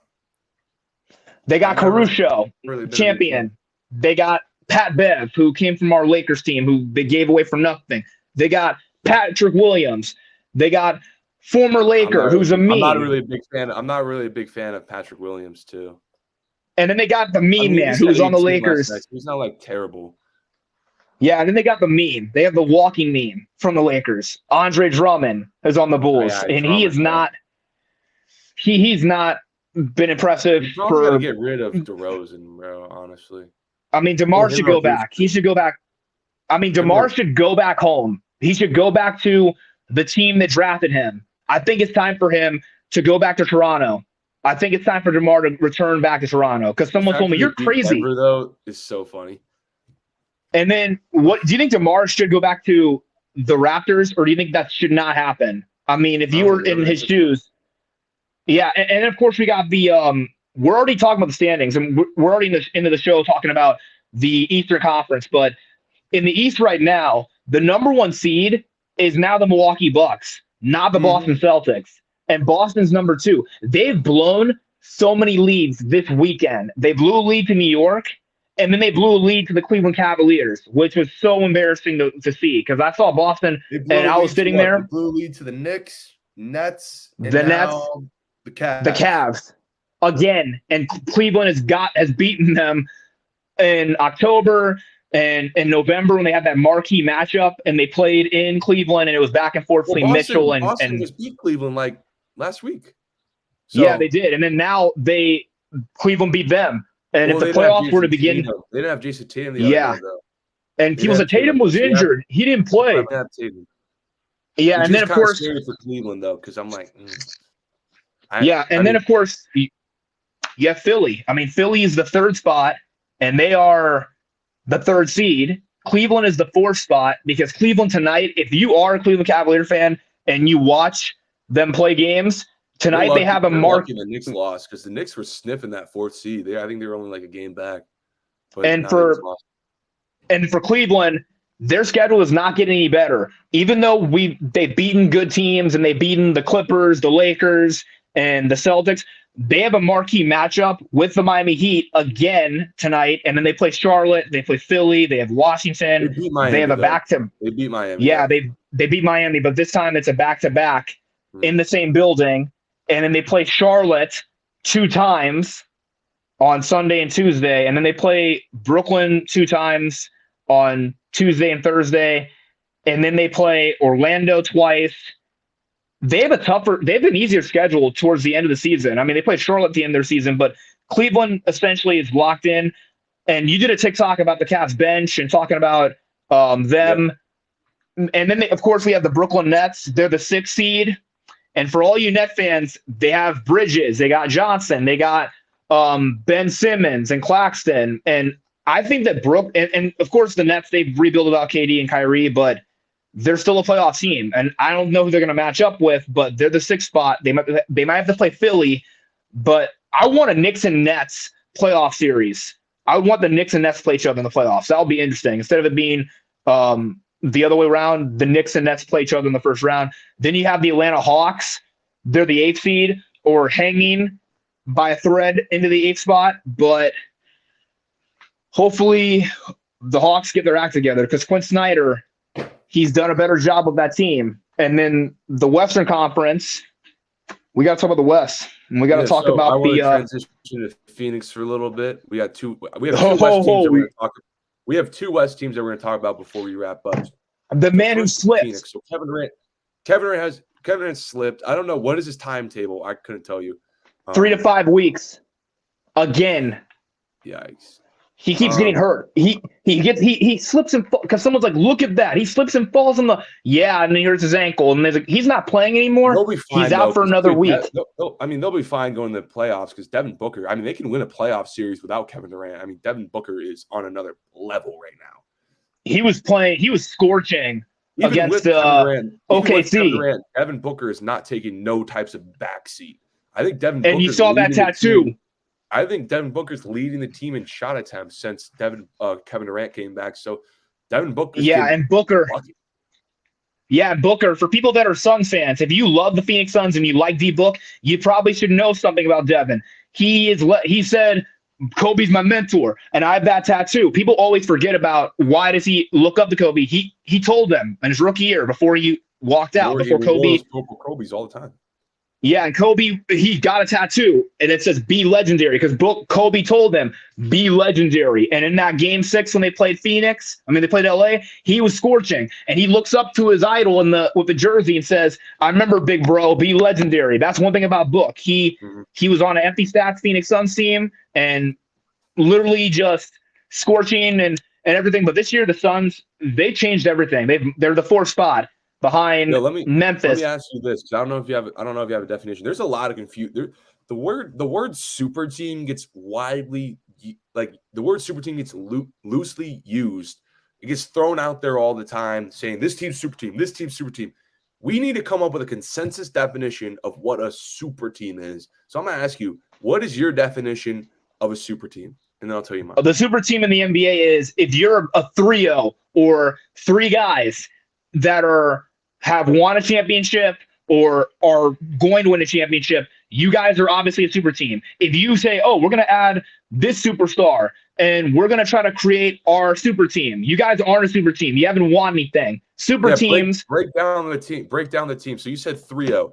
They got Caruso, champion. They got Pat Bev, who came from our Lakers team, who they gave away for nothing. They got Patrick Williams. They got former Laker, who's a meme. I'm not really a big fan of Patrick Williams too. And then they got the meme man, who's on the Lakers. He's not like terrible. Yeah, and then they got the meme. They have the walking meme from the Lakers. Andre Drummond is on the Bulls, and he is not. He's not been impressive. Probably got to get rid of DeRozan, bro. Honestly, I mean, DeMar should go back. He should go back. I mean, DeMar should go back home. He should go back to the team that drafted him. I think it's time for him to go back to Toronto. I think it's time for DeMar to return back to Toronto because someone told me you're crazy. Denver, though, is so funny. And then, what do you think DeMar should go back to the Raptors, or do you think that should not happen? I mean, if you were in his shoes, yeah. And of course, we got the. We're already talking about the standings, and we're already into the show talking about the Eastern Conference. But in the East right now, the number one seed is now the Milwaukee Bucks, not the Boston Celtics. And Boston's number two. They've blown so many leads this weekend. They blew a lead to New York, and then they blew a lead to the Cleveland Cavaliers, which was so embarrassing to see because I saw Boston, and I was sitting there. They blew a lead to the Knicks, Nets, and the Cavs. The Cavs again, and Cleveland has beaten them in October and in November when they had that marquee matchup, and they played in Cleveland, and it was back and forth between Mitchell and Boston just beat Cleveland like last week. So, yeah, they did. And then now Cleveland beat them. And if the playoffs were to begin. They didn't have Jason Tatum. And Tatum was injured. He didn't play. Yeah, and then of course. Scary for Cleveland, though, because I'm like. Then of course, you have Philly. I mean, Philly is the third spot, and they are the third seed. Cleveland is the fourth spot because Cleveland tonight, if you are a Cleveland Cavalier fan and you watch them play games, tonight they have a mark. The Knicks lost because the Knicks were sniffing that fourth seed. I think they were only like a game back. And for Cleveland, their schedule is not getting any better. Even though they've beaten good teams and they've beaten the Clippers, the Lakers, and the Celtics, they have a marquee matchup with the Miami Heat again tonight, and then they play Charlotte, they play Philly, they have Washington. They beat Miami, they have a back-to-back. They beat Miami. Yeah, they beat Miami, but this time it's a back-to-back in the same building, and then they play Charlotte 2 times on Sunday and Tuesday, and then they play Brooklyn 2 times on Tuesday and Thursday, and then they play Orlando twice. They have an easier schedule towards the end of the season. I mean, they played Charlotte at the end of their season, but Cleveland essentially is locked in. And you did a TikTok about the Cavs bench and talking about them. Yep. And then, of course, we have the Brooklyn Nets. They're the 6th seed. And for all you Net fans, they have Bridges. They got Johnson. They got Ben Simmons and Claxton. And I think that and of course, the Nets, they've rebuilt without KD and Kyrie, but they're still a playoff team, and I don't know who they're going to match up with, but they're the 6th spot. They might have to play Philly, but I want a Knicks and Nets playoff series. I would want the Knicks and Nets play each other in the playoffs. That would be interesting. Instead of it being the other way around, the Knicks and Nets play each other in the first round. Then you have the Atlanta Hawks. They're the 8th seed or hanging by a thread into the 8th spot, but hopefully the Hawks get their act together because Quinn Snyder – he's done a better job of that team. And then the Western Conference, we got to talk about the West. And we got to talk about the transition to Phoenix for a little bit. We have 2 West teams that we're going to talk about. We have 2 West teams that we're going to talk about before we wrap up. The man who slipped. Phoenix. So Kevin Durant slipped. I don't know what is his timetable. I couldn't tell you. 3 to 5 weeks. Again. Yikes. He keeps getting hurt. He slips and because someone's like, look at that. He slips and falls and then he hurts his ankle and there's he's not playing anymore. He's out for another week. They'll be fine going to the playoffs because Devin Booker. I mean, they can win a playoff series without Kevin Durant. I mean, Devin Booker is on another level right now. He was playing. He was scorching against OKC. Devin Booker is not taking no types of backseat. I think Devin And you saw that tattoo. I think Devin Booker's leading the team in shot attempts since Kevin Durant came back. So Devin Booker's and Booker. lucky. Yeah, Booker, for people that are Suns fans, if you love the Phoenix Suns and you like D-Book, you probably should know something about Devin. He said, Kobe's my mentor, and I have that tattoo. People always forget about why does he look up to Kobe. He told them in his rookie year before he walked out, before Kobe. Kobe's all the time. Yeah, and Kobe, he got a tattoo, and it says "Be legendary" because Kobe told them "Be legendary." And in that Game 6 when they played they played LA, he was scorching, and he looks up to his idol with the jersey and says, "I remember, big bro, be legendary." That's one thing about Book. He was on an empty stats Phoenix Suns team and literally just scorching and everything. But this year, the Suns, they changed everything. They're the 4th spot behind Memphis. Let me ask you this, because I don't know if you have a definition. There's a lot of confusion. The word super team gets widely, like the word super team gets loosely used. It gets thrown out there all the time saying this team's super team, this team's super team. We need to come up with a consensus definition of what a super team is. So I'm going to ask you, what is your definition of a super team? And then I'll tell you mine. The super team in the NBA is if you're a trio or 3 guys that have won a championship or are going to win a championship, you guys are obviously a super team. If you say, oh, we're going to add this superstar and we're going to try to create our super team, you guys aren't a super team. You haven't won anything. Teams. Break down the team. Break down the team. So you said 3-0.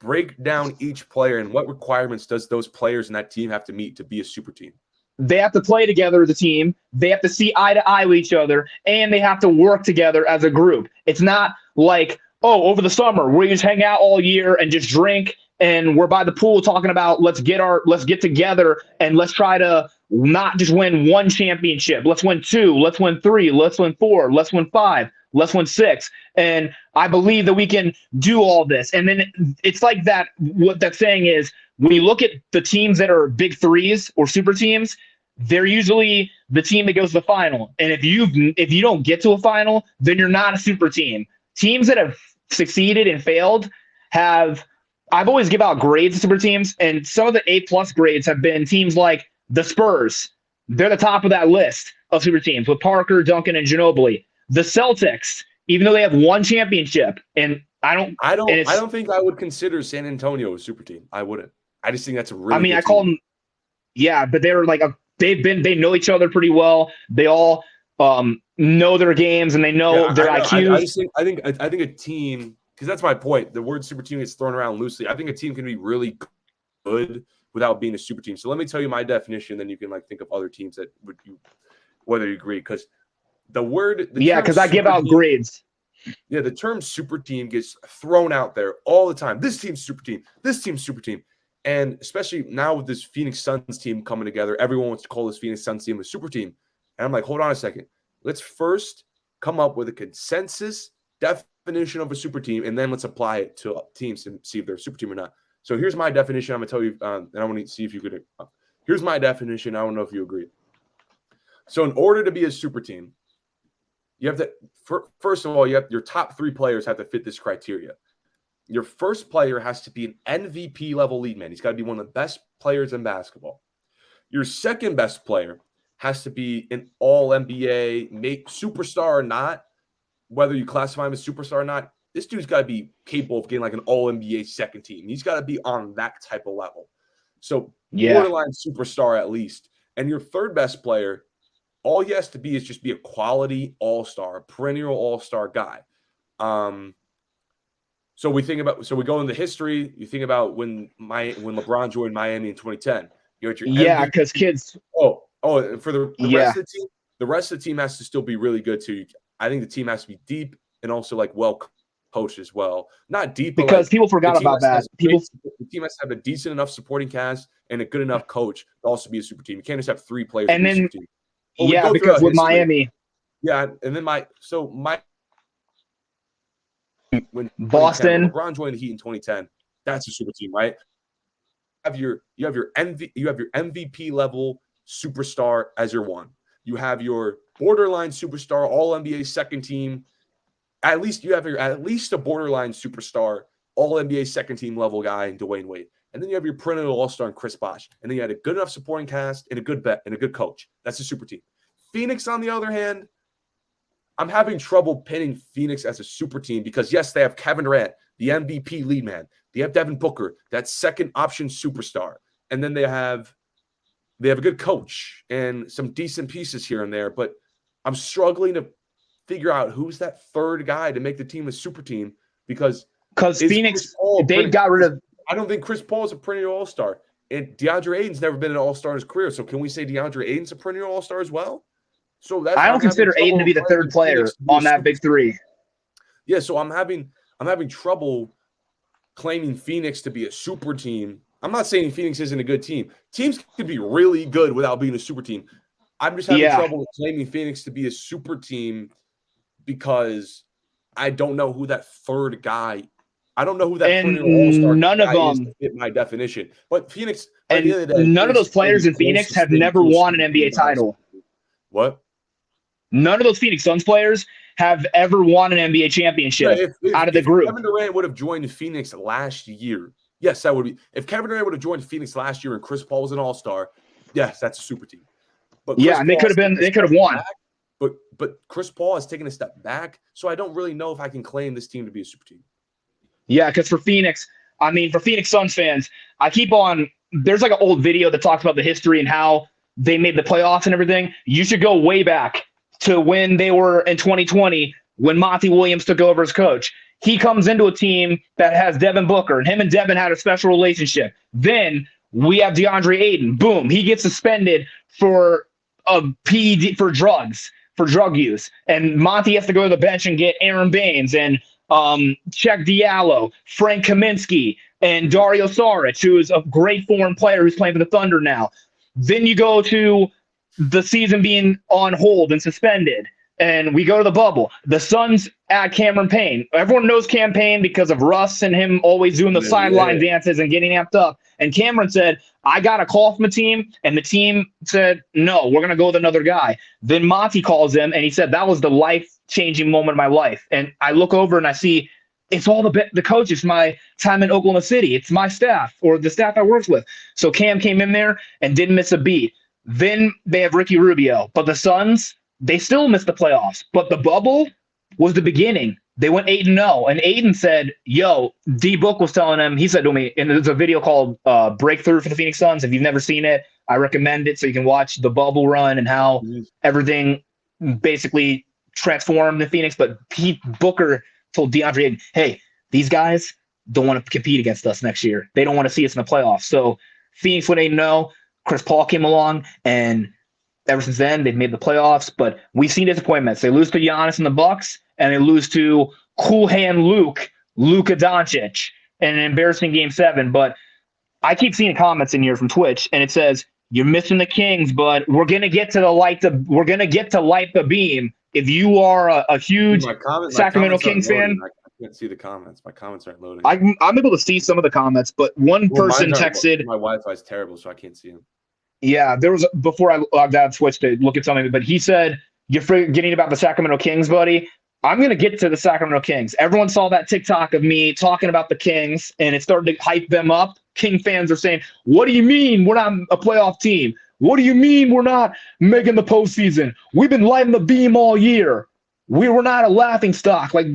Break down each player and what requirements does those players in that team have to meet to be a super team? They have to play together as a team. They have to see eye to eye with each other, and they have to work together as a group. It's not like, oh, over the summer we just hang out all year and just drink, and we're by the pool talking about let's get together and let's try to not just win 1 championship. Let's win 2. Let's win 3. Let's win 4. Let's win 5. Let's win 6. And I believe that we can do all this. And then it's like that. What that saying is, when you look at the teams that are big 3s or super teams, they're usually the team that goes to the final. And if you don't get to a final, then you're not a super team. Teams that have succeeded and failed I've always give out grades to super teams, and some of the A+ grades have been teams like the Spurs. They're the top of that list of super teams with Parker, Duncan, and Ginobili. The Celtics, even though they have 1 championship, and I don't think I would consider San Antonio a super team. I wouldn't. I just think that's a really. I call them. Yeah, but they're like they know each other pretty well. They all know their games and they know their IQs. I think a team, because that's my point. The word super team gets thrown around loosely. I think a team can be really good without being a super team. So let me tell you my definition, then you can think of other teams that whether you agree. Because because I give out grades. Yeah, the term super team gets thrown out there all the time. This team's super team. This team's super team. And especially now with this Phoenix Suns team coming together, everyone wants to call this Phoenix Suns team a super team. And I'm like, hold on a second. Let's first come up with a consensus definition of a super team, and then let's apply it to teams to see if they're a super team or not. So here's my definition. I'm going to tell you, and I want to see if you could. Here's my definition. I don't know if you agree. So in order to be a super team, you have to, first of all, your top 3 players have to fit this criteria. Your first player has to be an MVP level lead man. He's got to be one of the best players in basketball. Your second best player has to be an all NBA, superstar or not, whether you classify him as superstar or not. This dude's got to be capable of getting like an all NBA second team. He's got to be on that type of level. So borderline superstar at least. And your third best player, all he has to be is just be a quality all-star, a perennial all-star guy. So we go into history. You think about when LeBron joined Miami in 2010. You got your because kids. For the rest of the team, the rest of the team has to still be really good too. I think the team has to be deep and also well coached as well. Not deep because people forgot about that. The team has to have a decent enough supporting cast and a good enough coach to also be a super team. You can't just have 3 players. And then, because with Miami, and then when Boston, LeBron joined the Heat in 2010, that's a super team, right? You have your MVP level superstar as your one. You have your borderline superstar, all NBA second team. At least you have at least a borderline superstar, all NBA second team level guy in Dwayne Wade. And then you have your perennial all-star in Chris Bosh. And then you had a good enough supporting cast and a good bet and a good coach. That's a super team. Phoenix, on the other hand, I'm having trouble pinning Phoenix as a super team because, yes, they have Kevin Durant, the MVP lead man. They have Devin Booker, that second option superstar. And then they have a good coach and some decent pieces here and there. But I'm struggling to figure out who's that third guy to make the team a super team because Phoenix, they got rid of. I don't think Chris Paul is a perennial all-star. And DeAndre Ayton's never been an all-star in his career. So can we say DeAndre Ayton's a perennial all-star as well? So I don't consider Ayton to be the third player on that big three. Yeah, so I'm having trouble claiming Phoenix to be a super team. I'm not saying Phoenix isn't a good team. Teams can be really good without being a super team. I'm just having trouble claiming Phoenix to be a super team because I don't know who that third guy. I don't know who that perennial all-star none of them is to fit my definition. But Phoenix, and none of those players in Phoenix have never won an NBA title. What? None of those Phoenix Suns players have ever won an NBA championship out of the group. If Kevin Durant would have joined Phoenix last year, yes, that would be. If Kevin Durant would have joined Phoenix last year and Chris Paul was an all-star, yes, that's a super team. But and they could have won. Back, but Chris Paul has taken a step back, so I don't really know if I can claim this team to be a super team. Yeah, because for Phoenix Suns fans, there's like an old video that talks about the history and how they made the playoffs and everything. You should go way back to when they were in 2020, when Monty Williams took over as coach. He comes into a team that has Devin Booker, and him and Devin had a special relationship. Then we have DeAndre Ayton. Boom, he gets suspended for a PED for drug use, and Monty has to go to the bench and get Aaron Baines and Czech Diallo, Frank Kaminsky, and Dario Saric, who is a great foreign player who's playing for the Thunder now. Then you go to the season being on hold and suspended, and we go to the bubble. The Suns add Cameron Payne. Everyone knows Cam Payne because of Russ and him always doing the sideline dances and getting amped up. And Cameron said, I got a call from the team, and the team said, no, we're going to go with another guy. Then Monty calls him, and he said, that was the life-changing moment of my life. And I look over and I see it's all the coaches, my time in Oklahoma City. It's my staff or the staff I worked with. So Cam came in there and didn't miss a beat. Then they have Ricky Rubio. But the Suns, they still missed the playoffs. But the bubble was the beginning. They went 8-0. And Aiden said, yo, D-Book was telling him, he said to me, and there's a video called Breakthrough for the Phoenix Suns. If you've never seen it, I recommend it so you can watch the bubble run and how everything basically transformed in Phoenix. But Pete Booker told DeAndre Ayton, hey, these guys don't want to compete against us next year. They don't want to see us in the playoffs. So Phoenix went 8-0. Chris Paul came along, and ever since then, they've made the playoffs. But we've seen disappointments. They lose to Giannis and the Bucks, and they lose to Cool Hand Luka Doncic in an embarrassing Game 7. But I keep seeing comments in here from Twitch, and it says, you're missing the Kings, but we're gonna get to light the beam. If you are a huge Sacramento Kings fan, I can't see the comments. My comments aren't loading. I'm able to see some of the comments, but one person texted. My Wi-Fi is terrible, so I can't see them. Yeah, there was before I logged out, switched to look at something, but he said, you're forgetting about the Sacramento Kings, buddy. I'm going to get to the Sacramento Kings. Everyone saw that TikTok of me talking about the Kings, and it started to hype them up. King fans are saying, what do you mean we're not a playoff team? What do you mean we're not making the postseason? We've been lighting the beam all year. We were not a laughing stock, like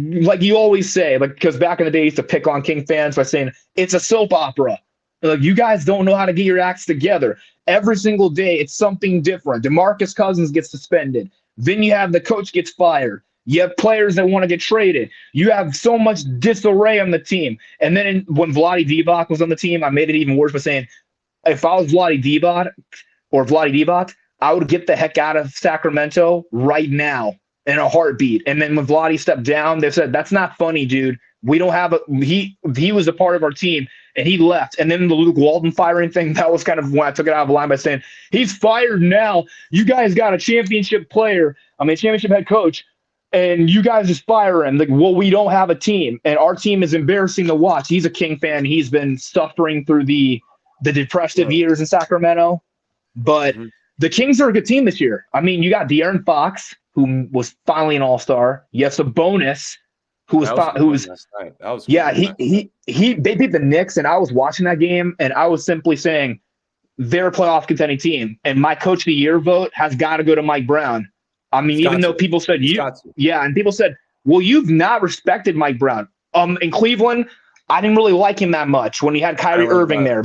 you always say, because back in the day, I used to pick on King fans by saying, it's a soap opera. Like, you guys don't know how to get your acts together. Every single day, it's something different. DeMarcus Cousins gets suspended. Then you have the coach gets fired. You have players that want to get traded. You have so much disarray on the team. And then when Vlade Divac was on the team, I made it even worse by saying, if I was Vlade Divac, I would get the heck out of Sacramento right now in a heartbeat. And then when Vlade stepped down, they said, that's not funny, dude. We don't have he was a part of our team, and he left. And then the Luke Walton firing thing, that was kind of when I took it out of line by saying, he's fired now. You guys got a championship head coach, and you guys just fire him. Like, well, we don't have a team, and our team is embarrassing to watch. He's a King fan. He's been suffering through the depressive years in Sacramento. But the Kings are a good team this year. I mean, you got De'Aaron Fox, who was finally an all-star. You have Sabonis, who was last night. That was they beat the Knicks, and I was watching that game, and I was simply saying they're a playoff contending team, and my coach of the year vote has got to go to Mike Brown. I mean, even though people said and people said, well, you've not respected Mike Brown. In Cleveland, I didn't really like him that much when he had Kyrie Irving there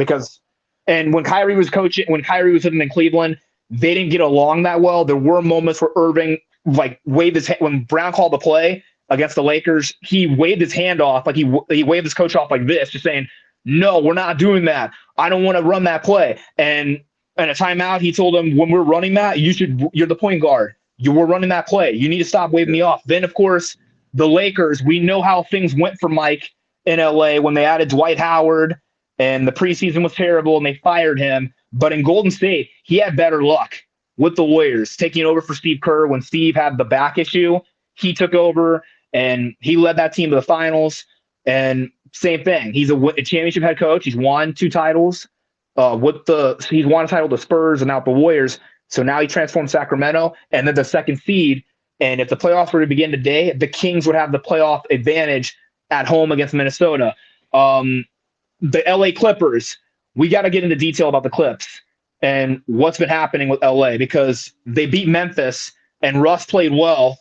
and when Kyrie was living in Cleveland, they didn't get along that well. There were moments where Irving waved his hand when Brown called the play against the Lakers. He waved his hand off, he waved his coach off like this, just saying, "No, we're not doing that. I don't want to run that play." And in a timeout, he told him, "When we're running that, you're the point guard. You were running that play. You need to stop waving me off." Then, of course, the Lakers. We know how things went for Mike in LA when they added Dwight Howard, and the preseason was terrible, and they fired him. But in Golden State, he had better luck with the Warriors, taking over for Steve Kerr when Steve had the back issue. He took over, and he led that team to the finals. And same thing. He's a championship head coach. He's won 2 titles. He's won a title with the Spurs and now the Warriors. So now he transformed Sacramento, and then the second seed. And if the playoffs were to begin today, the Kings would have the playoff advantage at home against Minnesota. The LA Clippers, we got to get into detail about the Clips and what's been happening with LA, because they beat Memphis and Russ played well.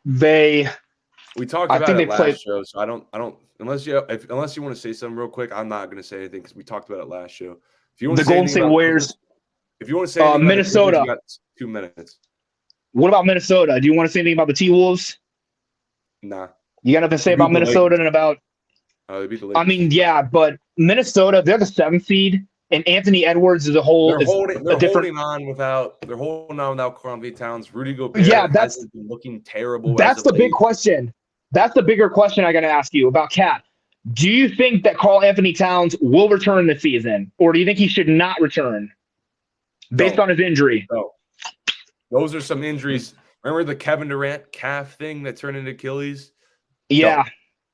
We talked about it last show, so I don't unless you want to say something real quick, I'm not going to say anything because we talked about it last show. If you want the Golden State Warriors, if you want to say Minnesota, you got 2 minutes. What about Minnesota? Do you want to say anything about the T-Wolves? Nah. You got nothing to say about Minnesota and about? They beat the Lakers. I mean, yeah, but Minnesota, they're the 7th seed, and Anthony Edwards is a whole. They're holding on without Karl Anthony Towns. Rudy Gobert has been looking terrible. That's the big question. That's the bigger question I got to ask you about Cat. Do you think that Karl Anthony Towns will return this season, or do you think he should not return based on his injury? No. Those are some injuries. Remember the Kevin Durant calf thing that turned into Achilles? Yeah.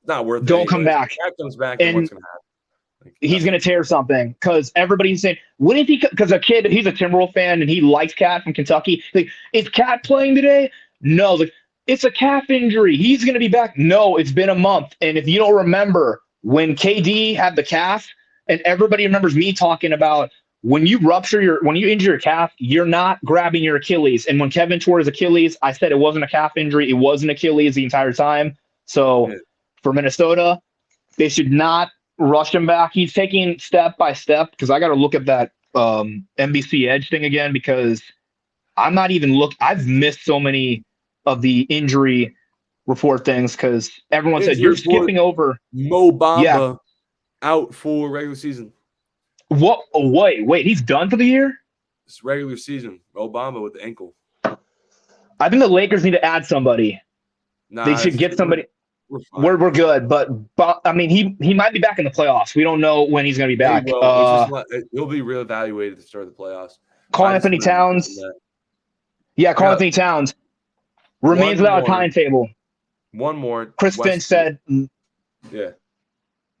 No, not worth it. Don't come back. If Cat comes back, and what's going to happen? He's going to tear something, because everybody's saying, what if he – because he's a Timberwolves fan, and he likes Cat from Kentucky. Like, is Cat playing today? No. It's a calf injury. He's going to be back. No, it's been a month. And if you don't remember, when KD had the calf, and everybody remembers me talking about when you injure your calf, you're not grabbing your Achilles. And when Kevin tore his Achilles, I said it wasn't a calf injury. It was an Achilles the entire time. So for Minnesota, they should not rush him back. He's taking step by step, because I got to look at that NBC Edge thing again, because I'm not even I've missed so many of the injury report things, because everyone said you're skipping over Mo Bamba out for regular season. What? Oh, wait, he's done for the year? It's regular season. Mo Bamba with the ankle. I think the Lakers need to add somebody. They should get somebody. We're good, but I mean, he might be back in the playoffs. We don't know when he's going to be back. He'll be reevaluated at the start of the playoffs. Karl Anthony Towns. Yeah, Karl Anthony Towns remains without a timetable. One more. Chris Finch said. Yeah.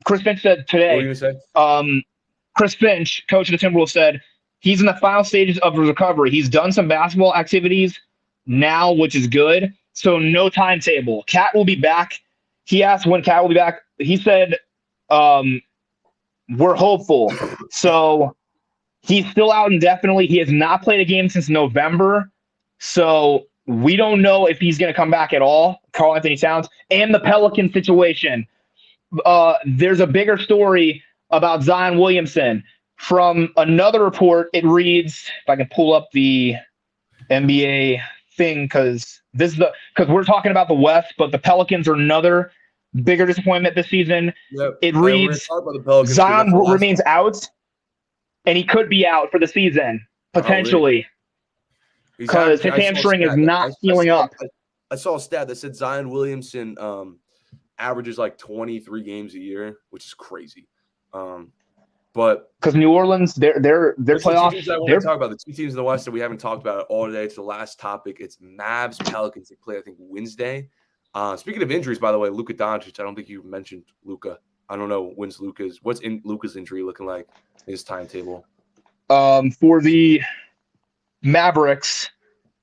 Chris Finch said today. What were you going to say? Chris Finch, coach of the Timberwolves, said he's in the final stages of recovery. He's done some basketball activities now, which is good. So no timetable. Cat will be back. He asked when Cat will be back. He said, we're hopeful. So he's still out indefinitely. He has not played a game since November. So we don't know if he's going to come back at all, Karl Anthony Towns. And the Pelican situation. There's a bigger story about Zion Williamson. From another report, it reads, if I can pull up the NBA thing, because we're talking about the West, but the Pelicans are another bigger disappointment this season. Yep. It reads, Zion remains out, and he could be out for the season, potentially, because his hamstring is not healing up. I saw a stat that said Zion Williamson averages like 23 games a year, which is crazy. But because New Orleans, their playoffs. I want to talk about the 2 teams in the West that we haven't talked about all today. It's the last topic. It's Mavs Pelicans. They play, I think, Wednesday. Speaking of injuries, by the way, Luka Doncic. I don't think you mentioned Luka. I don't know what's in Luka's injury looking like. His timetable. For the Mavericks,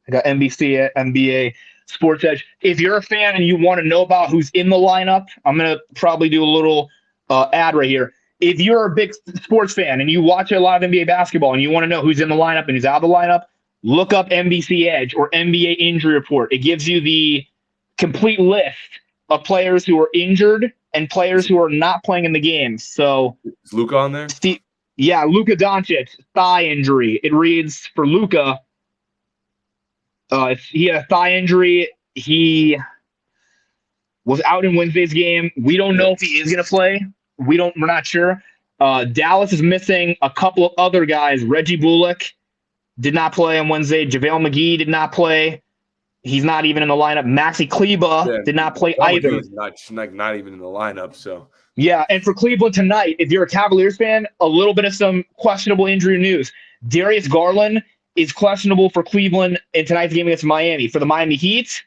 I got NBC, NBA, Sports Edge. If you're a fan and you want to know about who's in the lineup, I'm going to probably do a little ad right here. If you're a big sports fan and you watch a lot of NBA basketball and you want to know who's in the lineup and who's out of the lineup, look up NBC Edge or NBA Injury Report. It gives you the complete list of players who are injured and players who are not playing in the games. So is Luka on there? Yeah, Luka Doncic, thigh injury. It reads for Luka, he had a thigh injury. He was out in Wednesday's game. We don't know if he is going to play. We're not sure. Dallas is missing a couple of other guys. Reggie Bullock did not play on Wednesday. JaVale McGee did not play. He's not even in the lineup. Maxi Kleber did not play either. He's not even in the lineup. So yeah, and for Cleveland tonight, if you're a Cavaliers fan, a little bit of some questionable injury news. Darius Garland is questionable for Cleveland in tonight's game against Miami. For the Miami Heat,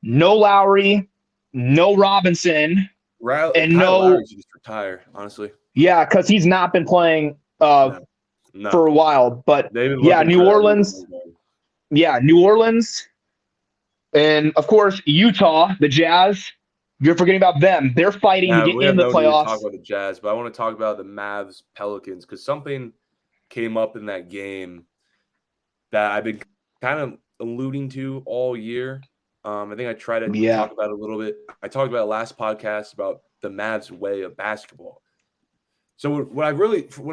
no Lowry, no Robinson, and no Lowry's just retire, honestly. Yeah, because he's not been playing for a while. But yeah, New Orleans. Yeah, New Orleans. And of course, Utah, the Jazz. You're forgetting about them. They're fighting to get in the playoffs. Talk about the Jazz, but I want to talk about the Mavs Pelicans because something came up in that game that I've been kind of alluding to all year. I think I tried to talk about it a little bit. I talked about it last podcast about the Mavs' way of basketball. So what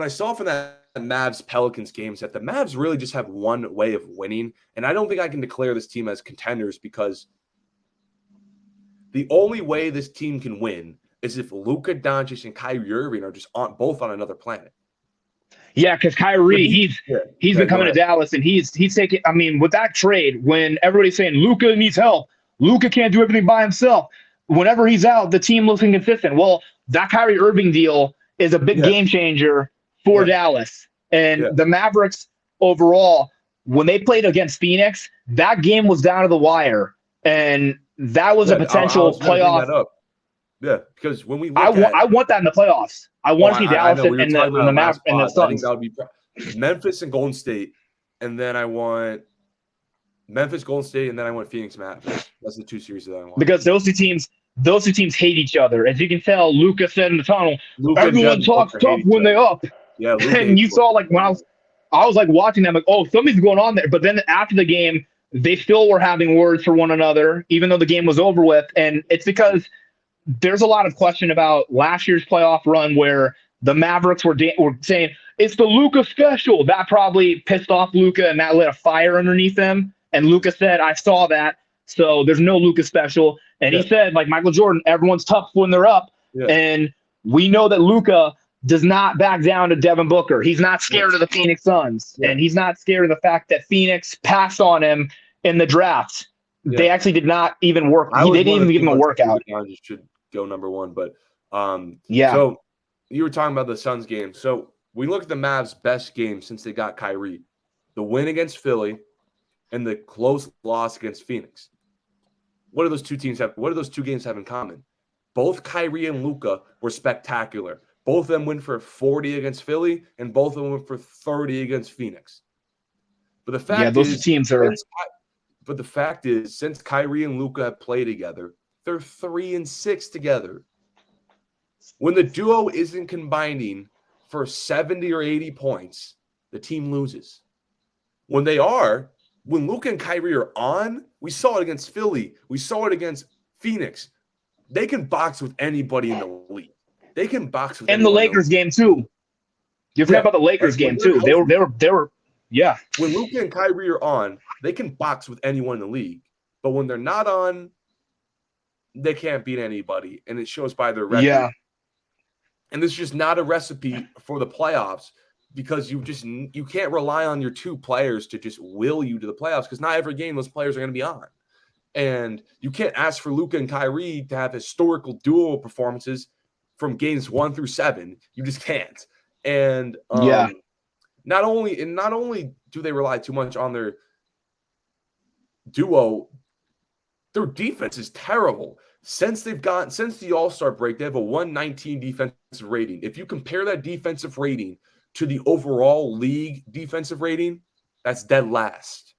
I saw from that Mavs Pelicans game is that the Mavs really just have one way of winning, and I don't think I can declare this team as contenders because the only way this team can win is if Luka Doncic and Kyrie Irving are just both on another planet. Yeah, because Kyrie, he's been coming to Dallas, and he's taking. I mean, with that trade, when everybody's saying Luka needs help, Luka can't do everything by himself. Whenever he's out, the team looks inconsistent. Well, that Kyrie Irving deal is a big game changer for Dallas, and the Mavericks overall. When they played against Phoenix, that game was down to the wire, and that was a potential playoff. Yeah, because when we I want that in the playoffs. I want to see Dallas and the Mavs and the Suns. I think that would be Memphis and Golden State, and then I want Memphis, Golden State, and then I want Phoenix, Mavs. That's the two series that I want. Because those two teams hate each other. As you can tell, Luka said in the tunnel, everyone talks tough when they're up. Yeah, and you saw like when I was like watching them, like, oh, something's going on there. But then after the game, they still were having words for one another, even though the game was over with. And it's because there's a lot of question about last year's playoff run where the Mavericks were saying it's the Luka special. That probably pissed off Luka, and that lit a fire underneath him. And Luka said, "I saw that, so there's no Luka special." And he said, like Michael Jordan, everyone's tough when they're up, and we know that Luka does not back down to Devin Booker. He's not scared of the Phoenix Suns, and he's not scared of the fact that Phoenix passed on him in the draft. They actually did not even work. They didn't even give him a workout. Should go number one, but So you were talking about the Suns game. So we look at the Mavs' best game since they got Kyrie, the win against Philly, and the close loss against Phoenix. What do those two games have in common? Both Kyrie and Luka were spectacular. Both of them went for 40 against Philly, and both of them went for 30 against Phoenix. But the fact But the fact is, since Kyrie and Luka have played together, they're 3-6 together. When the duo isn't combining for 70 or 80 points, the team loses. When Luka and Kyrie are on, we saw it against Philly. We saw it against Phoenix. They can box with anybody in the league. They can box with the Lakers game too. You forgot about the Lakers game too. They were. Yeah. When Luka and Kyrie are on, they can box with anyone in the league. But when they're not on, they can't beat anybody. And it shows by their record. Yeah. And this is just not a recipe for the playoffs because you can't rely on your two players to just will you to the playoffs because not every game those players are going to be on. And you can't ask for Luka and Kyrie to have historical duo performances from games 1 through 7. You just can't. And not only do they rely too much on their duo, their defense is terrible. Since the All-Star break, they have a 119 defensive rating. If you compare that defensive rating to the overall league defensive rating, that's dead last.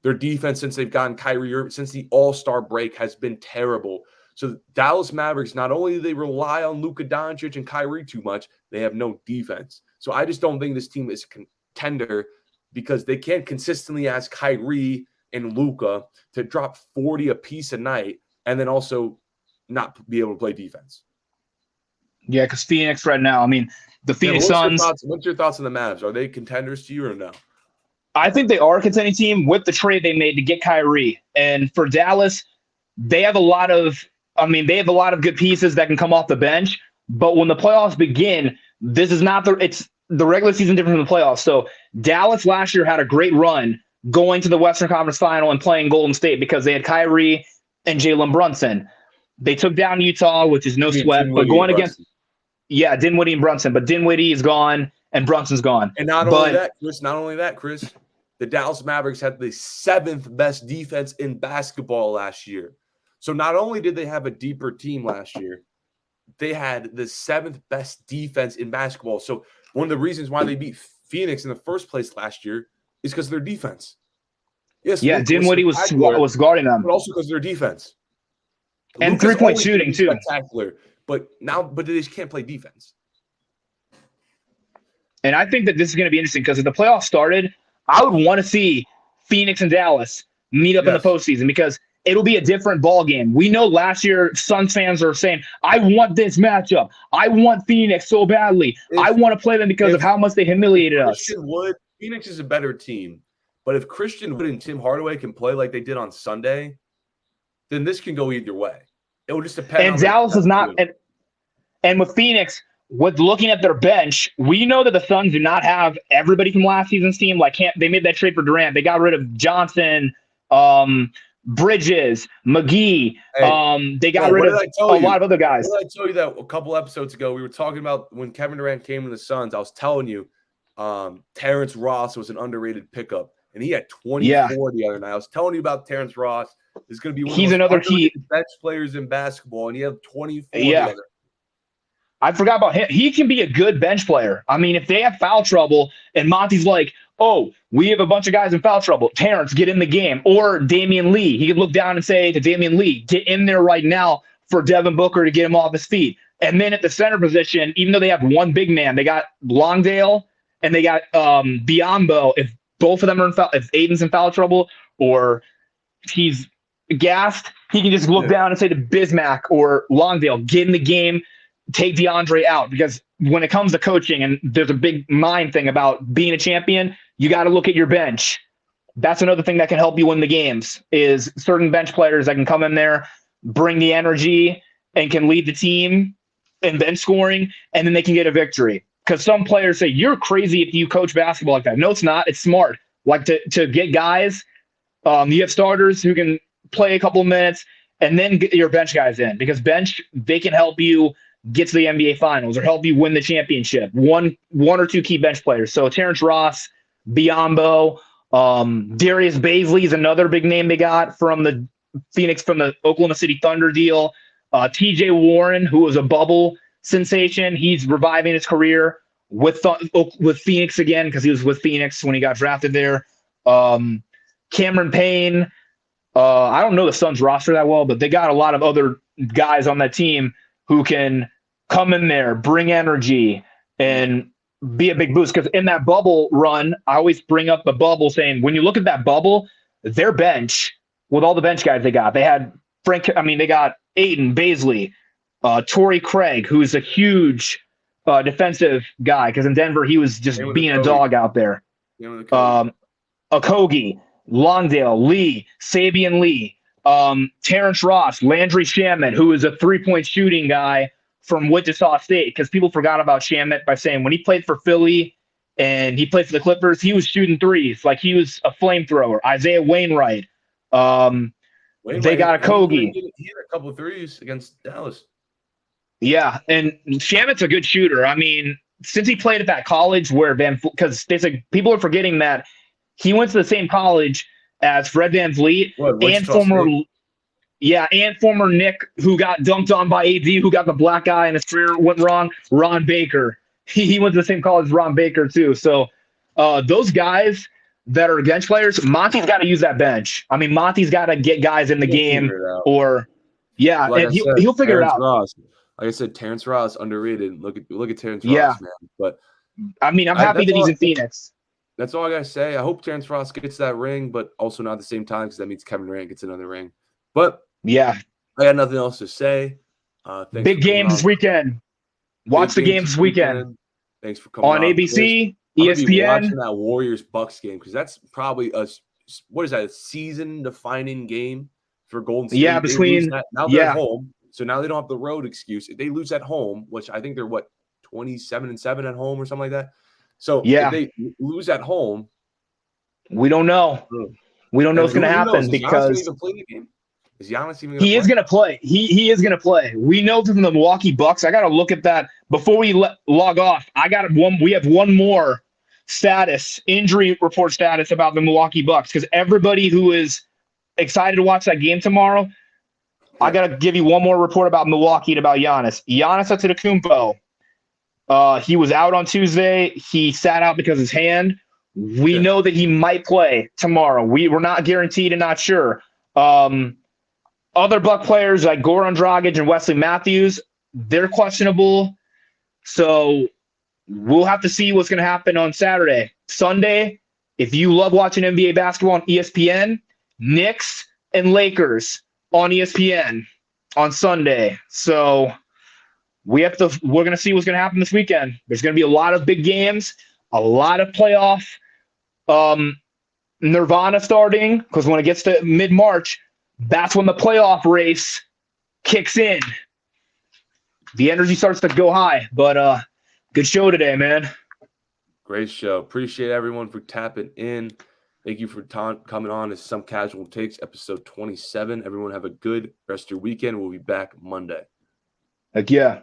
Their defense since they've gotten Kyrie Irving, since the All-Star break, has been terrible. So Dallas Mavericks, not only do they rely on Luka Doncic and Kyrie too much, they have no defense. So I just don't think this team is a contender because they can't consistently ask Kyrie and Luka to drop 40 apiece a night and then also not be able to play defense. Yeah, because Phoenix right now, I mean, the Phoenix Suns. What's your thoughts on the Mavs? Are they contenders to you or no? I think they are a contending team with the trade they made to get Kyrie. And for Dallas, they have a lot of good pieces that can come off the bench. But when the playoffs begin, this is not it's the regular season different from the playoffs. So Dallas last year had a great run going to the Western Conference Final and playing Golden State because they had Kyrie and Jalen Brunson. They took down Utah, which is no sweat, but going against Dinwiddie and Brunson. But Dinwiddie is gone and Brunson's gone. And not only that, Chris, the Dallas Mavericks had the 7th best defense in basketball last year. So not only did they have a deeper team last year, they had the 7th best defense in basketball. So one of the reasons why they beat Phoenix in the first place last year is because of their defense. Yes, Dinwiddie was guarding them, but also because of their defense and 3-point shooting too. Spectacular, but they just can't play defense. And I think that this is going to be interesting because if the playoffs started, I would want to see Phoenix and Dallas meet up in the postseason because it'll be a different ball game. We know last year Suns fans are saying, I want this matchup. I want Phoenix so badly. I want to play them because of how much they humiliated us. Phoenix is a better team. But if Christian Wood and Tim Hardaway can play like they did on Sunday, then this can go either way. It will just depend. And Dallas is not – and with Phoenix – with looking at their bench, we know that the Suns do not have everybody from last season's team. They made that trade for Durant. They got rid of Johnson, Bridges, McGee. They got rid of a lot of other guys. What did I tell you that a couple episodes ago? We were talking about when Kevin Durant came to the Suns. I was telling you Terrence Ross was an underrated pickup, and he had 24 the other night. I was telling you about Terrence Ross. He's going to be one of the best players in basketball, and he had 24 the other night. I forgot about him. He can be a good bench player. I mean, if they have foul trouble and Monty's like, oh, we have a bunch of guys in foul trouble, Terrence, get in the game. Or Damian Lee. He could look down and say to Damian Lee, get in there right now for Devin Booker to get him off his feet. And then at the center position, even though they have one big man, they got Longdale and they got Biyombo. If both of them are in foul, if Aiden's in foul trouble or he's gassed, he can just look down and say to Bismack or Longdale, get in the game. Take DeAndre out because when it comes to coaching, and there's a big mind thing about being a champion, you got to look at your bench. That's another thing that can help you win the games is certain bench players that can come in there, bring the energy and can lead the team in bench scoring, and then they can get a victory. Because some players say, you're crazy if you coach basketball like that. No, it's not. It's smart. Like to get guys, you have starters who can play a couple of minutes and then get your bench guys in because bench, they can help you get to the NBA Finals or help you win the championship. One or two key bench players. So Terrence Ross, Biyombo, Darius Baisley is another big name they got from the Oklahoma City Thunder deal. TJ Warren, who was a bubble sensation, he's reviving his career with Phoenix again because he was with Phoenix when he got drafted there. Cameron Payne. I don't know the Suns roster that well, but they got a lot of other guys on that team who can come in there, bring energy, and be a big boost. Because in that bubble run, I always bring up the bubble saying, when you look at that bubble, their bench, with all the bench guys they got they got Ayton, Baisley, Torrey Craig, who's a huge defensive guy, because in Denver, he was just being a dog out there. Okogie, Longdale, Lee, Sabian Lee, Terrence Ross, Landry Shamet, who is a 3-point shooting guy from Wichita State, because people forgot about Shamet by saying when he played for Philly and he played for the Clippers, he was shooting threes like he was a flamethrower. Isaiah Wainwright. They got Okogie. He hit a couple of threes against Dallas. Yeah, and Shamet's a good shooter. I mean, since he played at that college where because people are forgetting that he went to the same college as Fred VanVleet and former Nick, who got dunked on by AD, who got the black eye and his career went wrong, Ron Baker. He went to the same college as Ron Baker too. So those guys, that are bench players, Monty's got to use that bench. I mean, Monty's got to get guys in the game, or and he'll figure Terrence it out. Ross, like I said, Terrence Ross underrated. Look at Terrence Ross, man. But I mean, I'm happy that he's in Phoenix. That's all I gotta say. I hope Terrence Ross gets that ring, but also not at the same time because that means Kevin Durant gets another ring. But yeah, I got nothing else to say. Big games this weekend. Watch the games this weekend. Thanks for coming on ABC, Chris. ESPN. I'm gonna be watching that Warriors Bucks game because that's probably a season defining game for Golden State. Yeah, now they're at home, so now they don't have the road excuse. If they lose at home, which I think they're 27-7 at home or something like that. So if they lose at home, we don't know. We don't know what's going to happen because even play the game. Is Giannis even? He is going to play. He is going to play. We know from the Milwaukee Bucks. I got to look at that before we log off. We have one more injury report status about the Milwaukee Bucks because everybody who is excited to watch that game tomorrow, I got to give you one more report about Milwaukee and about Giannis. Giannis Antetokounmpo. He was out on Tuesday. He sat out because of his hand. We know that he might play tomorrow. We're not guaranteed and not sure. Other Buck players like Goran Dragic and Wesley Matthews, they're questionable. So we'll have to see what's going to happen on Saturday. Sunday, if you love watching NBA basketball on ESPN, Knicks and Lakers on ESPN on Sunday. So we're going to see what's going to happen this weekend. There's going to be a lot of big games, a lot of playoff nirvana starting, because when it gets to mid-March, that's when the playoff race kicks in. The energy starts to go high, but good show today, man. Great show. Appreciate everyone for tapping in. Thank you for coming on to Some Casual Takes, episode 27. Everyone have a good rest of your weekend. We'll be back Monday. Heck yeah.